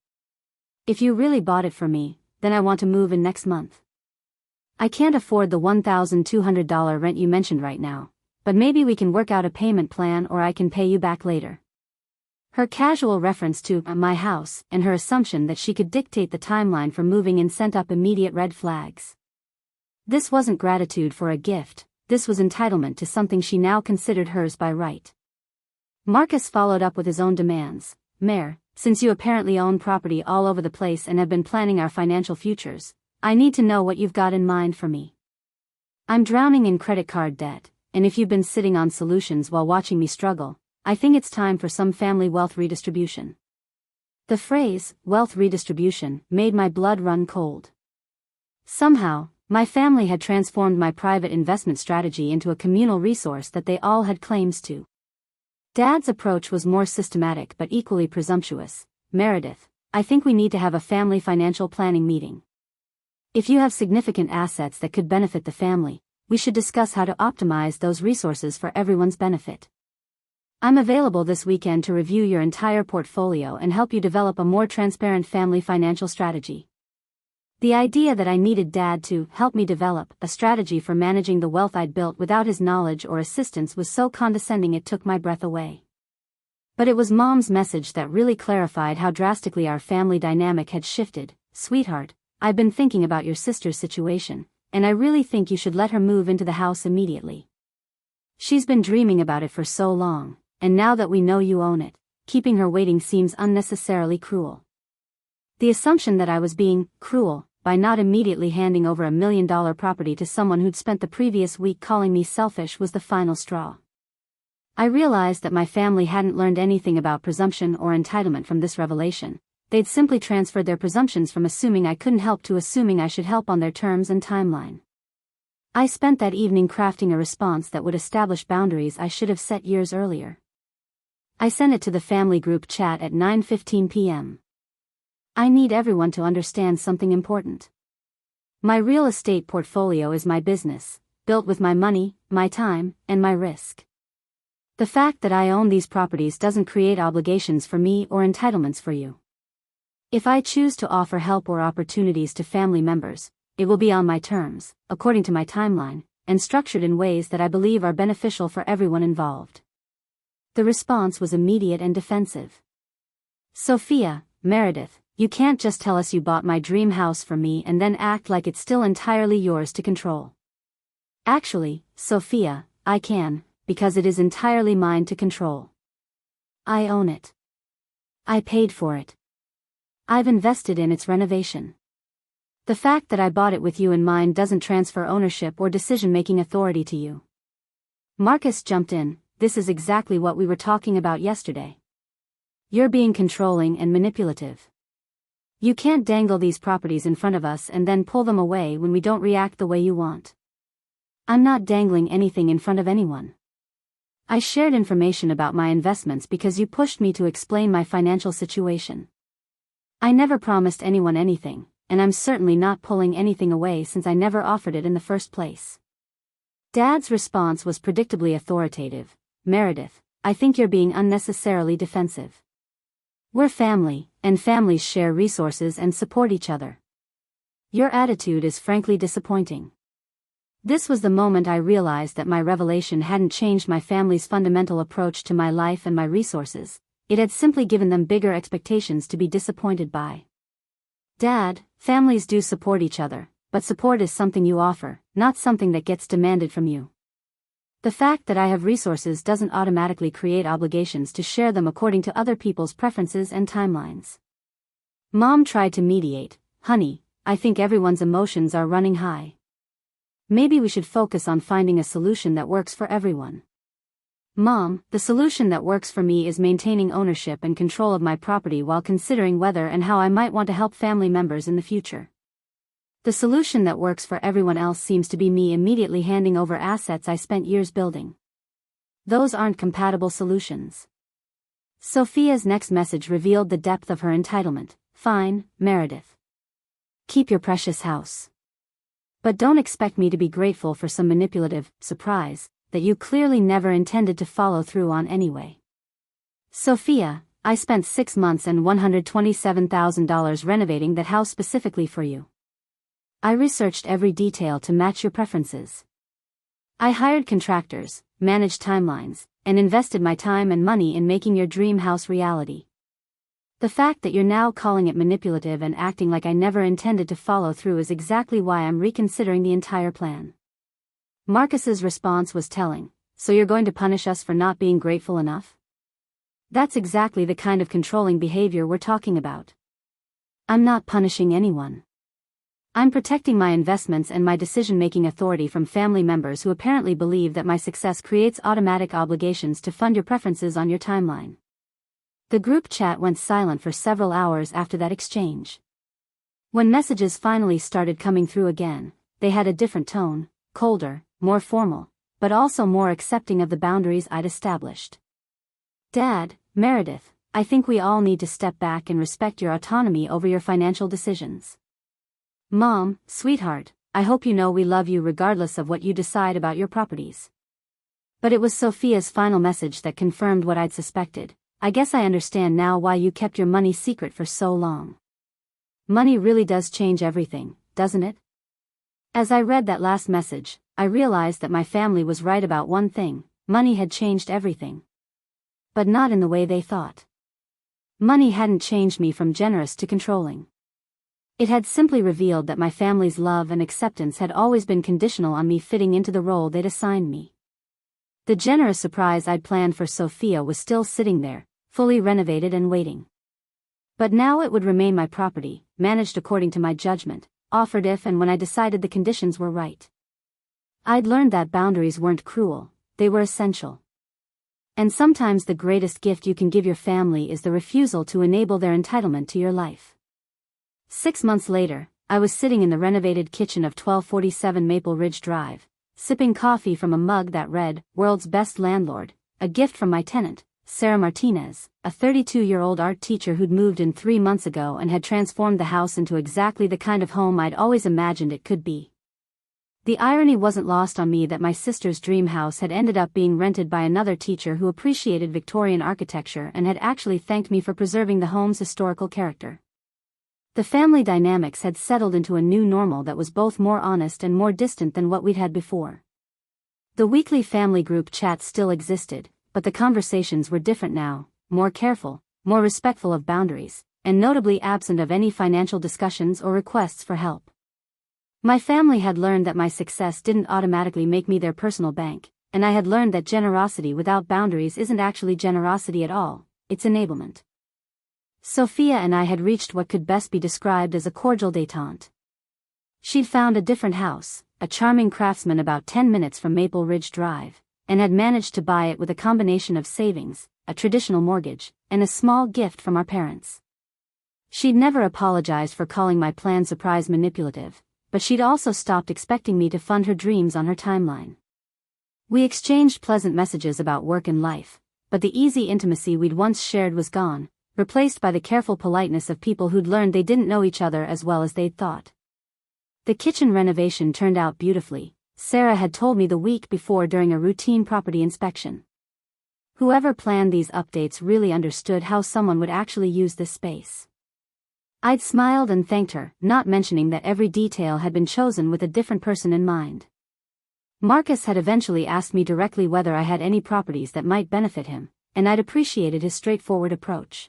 If you really bought it for me, then I want to move in next month. I can't afford the $1,200 rent you mentioned right now, but maybe we can work out a payment plan or I can pay you back later." Her casual reference to my house and her assumption that she could dictate the timeline for moving in sent up immediate red flags. This wasn't gratitude for a gift, this was entitlement to something she now considered hers by right. Marcus followed up with his own demands. "Mayor, since you apparently own property all over the place and have been planning our financial futures, I need to know what you've got in mind for me. I'm drowning in credit card debt, and if you've been sitting on solutions while watching me struggle, I think it's time for some family wealth redistribution." The phrase, wealth redistribution, made my blood run cold. Somehow, my family had transformed my private investment strategy into a communal resource that they all had claims to. Dad's approach was more systematic but equally presumptuous. "Meredith, I think we need to have a family financial planning meeting. If you have significant assets that could benefit the family, we should discuss how to optimize those resources for everyone's benefit. I'm available this weekend to review your entire portfolio and help you develop a more transparent family financial strategy." The idea that I needed Dad to help me develop a strategy for managing the wealth I'd built without his knowledge or assistance was so condescending it took my breath away. But it was Mom's message that really clarified how drastically our family dynamic had shifted. "Sweetheart, I've been thinking about your sister's situation, and I really think you should let her move into the house immediately. She's been dreaming about it for so long, and now that we know you own it, keeping her waiting seems unnecessarily cruel." The assumption that I was being cruel by not immediately handing over $1 million property to someone who'd spent the previous week calling me selfish was the final straw. I realized that my family hadn't learned anything about presumption or entitlement from this revelation. They'd simply transferred their presumptions from assuming I couldn't help to assuming I should help on their terms and timeline. I spent that evening crafting a response that would establish boundaries I should have set years earlier. I sent it to the family group chat at 9:15 p.m. "I need everyone to understand something important. My real estate portfolio is my business, built with my money, my time, and my risk. The fact that I own these properties doesn't create obligations for me or entitlements for you. If I choose to offer help or opportunities to family members, it will be on my terms, according to my timeline, and structured in ways that I believe are beneficial for everyone involved." The response was immediate and defensive. "Sophia, Meredith, you can't just tell us you bought my dream house for me and then act like it's still entirely yours to control. Actually, Sophia, I can, because it is entirely mine to control. I own it. I paid for it. I've invested in its renovation. The fact that I bought it with you in mind doesn't transfer ownership or decision-making authority to you." Marcus jumped in. "This is exactly what we were talking about yesterday. You're being controlling and manipulative. You can't dangle these properties in front of us and then pull them away when we don't react the way you want." "I'm not dangling anything in front of anyone. I shared information about my investments because you pushed me to explain my financial situation. I never promised anyone anything, and I'm certainly not pulling anything away since I never offered it in the first place." Dad's response was predictably authoritative. "Meredith, I think you're being unnecessarily defensive. We're family, and families share resources and support each other. Your attitude is frankly disappointing. This was the moment I realized that my revelation hadn't changed my family's fundamental approach to my life and my resources. It had simply given them bigger expectations to be disappointed by. Dad, families do support each other, but support is something you offer, not something that gets demanded from you. The fact that I have resources doesn't automatically create obligations to share them according to other people's preferences and timelines. Mom tried to mediate. Honey, I think everyone's emotions are running high. Maybe we should focus on finding a solution that works for everyone. Mom, the solution that works for me is maintaining ownership and control of my property while considering whether and how I might want to help family members in the future. The solution that works for everyone else seems to be me immediately handing over assets I spent years building. Those aren't compatible solutions. Sophia's next message revealed the depth of her entitlement. Fine, Meredith. Keep your precious house. But don't expect me to be grateful for some manipulative surprise that you clearly never intended to follow through on anyway. Sophia, I spent 6 months and $127,000 renovating that house specifically for you. I researched every detail to match your preferences. I hired contractors, managed timelines, and invested my time and money in making your dream house reality. The fact that you're now calling it manipulative and acting like I never intended to follow through is exactly why I'm reconsidering the entire plan. Marcus's response was telling. So you're going to punish us for not being grateful enough? That's exactly the kind of controlling behavior we're talking about. I'm not punishing anyone. I'm protecting my investments and my decision-making authority from family members who apparently believe that my success creates automatic obligations to fund your preferences on your timeline. The group chat went silent for several hours after that exchange. When messages finally started coming through again, they had a different tone, colder, more formal, but also more accepting of the boundaries I'd established. Dad, Meredith, I think we all need to step back and respect your autonomy over your financial decisions. Mom, sweetheart, I hope you know we love you regardless of what you decide about your properties. But it was Sophia's final message that confirmed what I'd suspected. I guess I understand now why you kept your money secret for so long. Money really does change everything, doesn't it? As I read that last message, I realized that my family was right about one thing: money had changed everything. But not in the way they thought. Money hadn't changed me from generous to controlling. It had simply revealed that my family's love and acceptance had always been conditional on me fitting into the role they'd assigned me. The generous surprise I'd planned for Sophia was still sitting there, fully renovated and waiting. But now it would remain my property, managed according to my judgment, offered if and when I decided the conditions were right. I'd learned that boundaries weren't cruel, they were essential. And sometimes the greatest gift you can give your family is the refusal to enable their entitlement to your life. 6 months later, I was sitting in the renovated kitchen of 1247 Maple Ridge Drive, sipping coffee from a mug that read, "World's Best Landlord," a gift from my tenant, Sarah Martinez, a 32-year-old art teacher who'd moved in 3 months ago and had transformed the house into exactly the kind of home I'd always imagined it could be. The irony wasn't lost on me that my sister's dream house had ended up being rented by another teacher who appreciated Victorian architecture and had actually thanked me for preserving the home's historical character. The family dynamics had settled into a new normal that was both more honest and more distant than what we'd had before. The weekly family group chat still existed, but the conversations were different now, more careful, more respectful of boundaries, and notably absent of any financial discussions or requests for help. My family had learned that my success didn't automatically make me their personal bank, and I had learned that generosity without boundaries isn't actually generosity at all, it's enablement. Sophia and I had reached what could best be described as a cordial détente. She'd found a different house, a charming craftsman about 10 minutes from Maple Ridge Drive, and had managed to buy it with a combination of savings, a traditional mortgage, and a small gift from our parents. She'd never apologized for calling my plan surprise manipulative, but she'd also stopped expecting me to fund her dreams on her timeline. We exchanged pleasant messages about work and life, but the easy intimacy we'd once shared was gone, replaced by the careful politeness of people who'd learned they didn't know each other as well as they'd thought. The kitchen renovation turned out beautifully, Sarah had told me the week before during a routine property inspection. Whoever planned these updates really understood how someone would actually use this space. I'd smiled and thanked her, not mentioning that every detail had been chosen with a different person in mind. Marcus had eventually asked me directly whether I had any properties that might benefit him, and I'd appreciated his straightforward approach.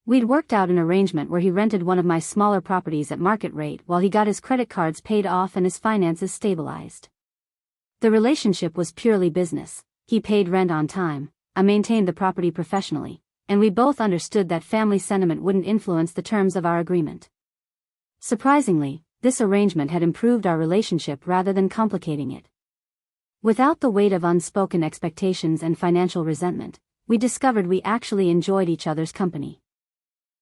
We'd worked out an arrangement where he rented one of my smaller properties at market rate while he got his credit cards paid off and his finances stabilized. The relationship was purely business. He paid rent on time, I maintained the property professionally, and we both understood that family sentiment wouldn't influence the terms of our agreement. Surprisingly, this arrangement had improved our relationship rather than complicating it. Without the weight of unspoken expectations and financial resentment, we discovered we actually enjoyed each other's company.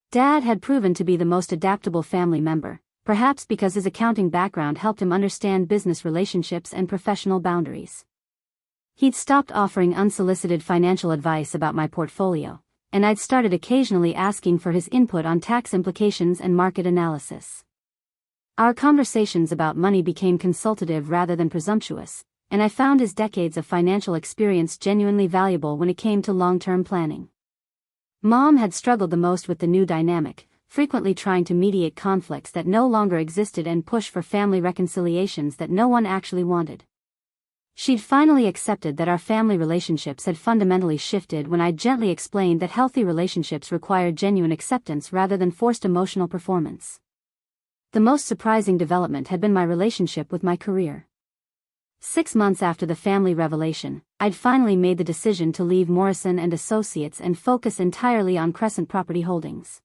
Dad had proven to be the most adaptable family member, perhaps because his accounting background helped him understand business relationships and professional boundaries. He'd stopped offering unsolicited financial advice about my portfolio, and I'd started occasionally asking for his input on tax implications and market analysis. Our conversations about money became consultative rather than presumptuous, and I found his decades of financial experience genuinely valuable when it came to long-term planning. Mom had struggled the most with the new dynamic, frequently trying to mediate conflicts that no longer existed and push for family reconciliations that no one actually wanted. She'd finally accepted that our family relationships had fundamentally shifted when I gently explained that healthy relationships required genuine acceptance rather than forced emotional performance. The most surprising development had been my relationship with my career. 6 months after the family revelation, I'd finally made the decision to leave Morrison & Associates and focus entirely on Crescent Property Holdings.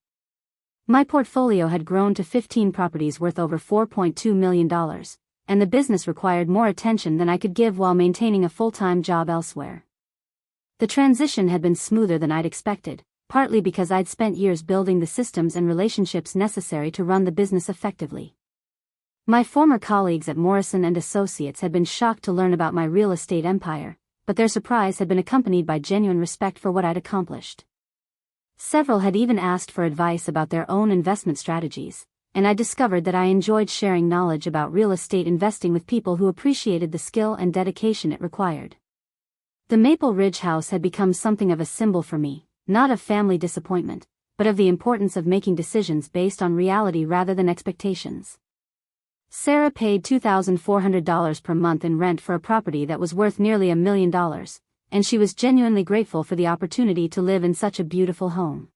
My portfolio had grown to 15 properties worth over $4.2 million, and the business required more attention than I could give while maintaining a full-time job elsewhere. The transition had been smoother than I'd expected, partly because I'd spent years building the systems and relationships necessary to run the business effectively. My former colleagues at Morrison & Associates had been shocked to learn about my real estate empire, but their surprise had been accompanied by genuine respect for what I'd accomplished. Several had even asked for advice about their own investment strategies, and I discovered that I enjoyed sharing knowledge about real estate investing with people who appreciated the skill and dedication it required. The Maple Ridge house had become something of a symbol for me, not of family disappointment, but of the importance of making decisions based on reality rather than expectations. Sarah paid $2,400 per month in rent for a property that was worth nearly $1 million, and she was genuinely grateful for the opportunity to live in such a beautiful home.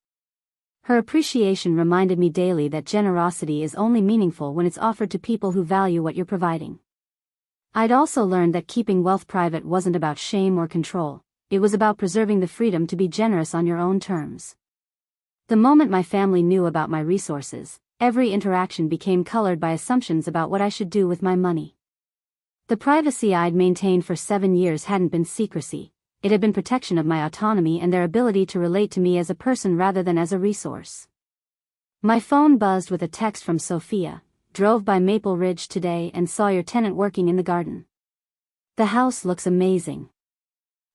Her appreciation reminded me daily that generosity is only meaningful when it's offered to people who value what you're providing. I'd also learned that keeping wealth private wasn't about shame or control, it was about preserving the freedom to be generous on your own terms. The moment my family knew about my resources, every interaction became colored by assumptions about what I should do with my money. The privacy I'd maintained for 7 years hadn't been secrecy, it had been protection of my autonomy and their ability to relate to me as a person rather than as a resource. My phone buzzed with a text from Sophia. Drove by Maple Ridge today and saw your tenant working in the garden. The house looks amazing.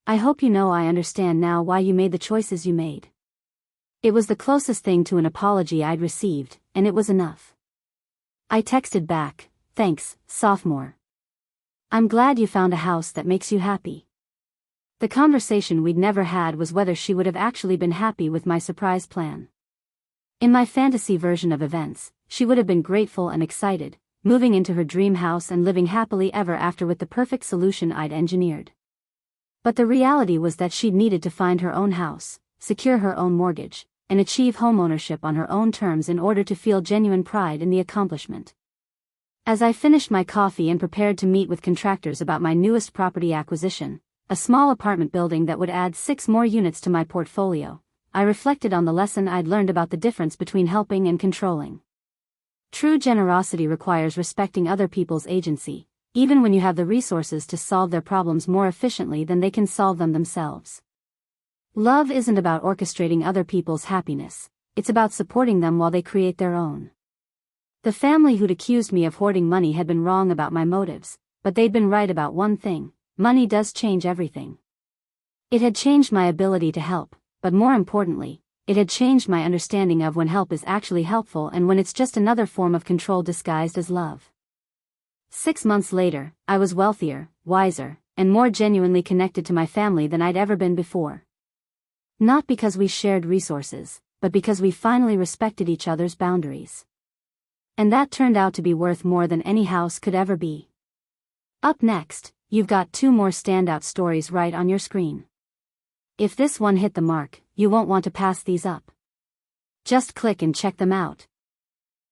I hope you know I understand now why you made the choices you made. It was the closest thing to an apology I'd received, and it was enough. I texted back, thanks, sophomore. I'm glad you found a house that makes you happy. The conversation we'd never had was whether she would have actually been happy with my surprise plan. In my fantasy version of events, she would have been grateful and excited, moving into her dream house and living happily ever after with the perfect solution I'd engineered. But the reality was that she'd needed to find her own house, secure her own mortgage, and achieve homeownership on her own terms in order to feel genuine pride in the accomplishment. As I finished my coffee and prepared to meet with contractors about my newest property acquisition, a small apartment building that would add 6 more units to my portfolio, I reflected on the lesson I'd learned about the difference between helping and controlling. True generosity requires respecting other people's agency, even when you have the resources to solve their problems more efficiently than they can solve them themselves. Love isn't about orchestrating other people's happiness, it's about supporting them while they create their own. The family who'd accused me of hoarding money had been wrong about my motives, but they'd been right about one thing: money does change everything. It had changed my ability to help, but more importantly, it had changed my understanding of when help is actually helpful and when it's just another form of control disguised as love. 6 months later, I was wealthier, wiser, and more genuinely connected to my family than I'd ever been before. Not because we shared resources, but because we finally respected each other's boundaries. And that turned out to be worth more than any house could ever be. Up next, you've got 2 more standout stories right on your screen. If this one hit the mark, you won't want to pass these up. Just click and check them out.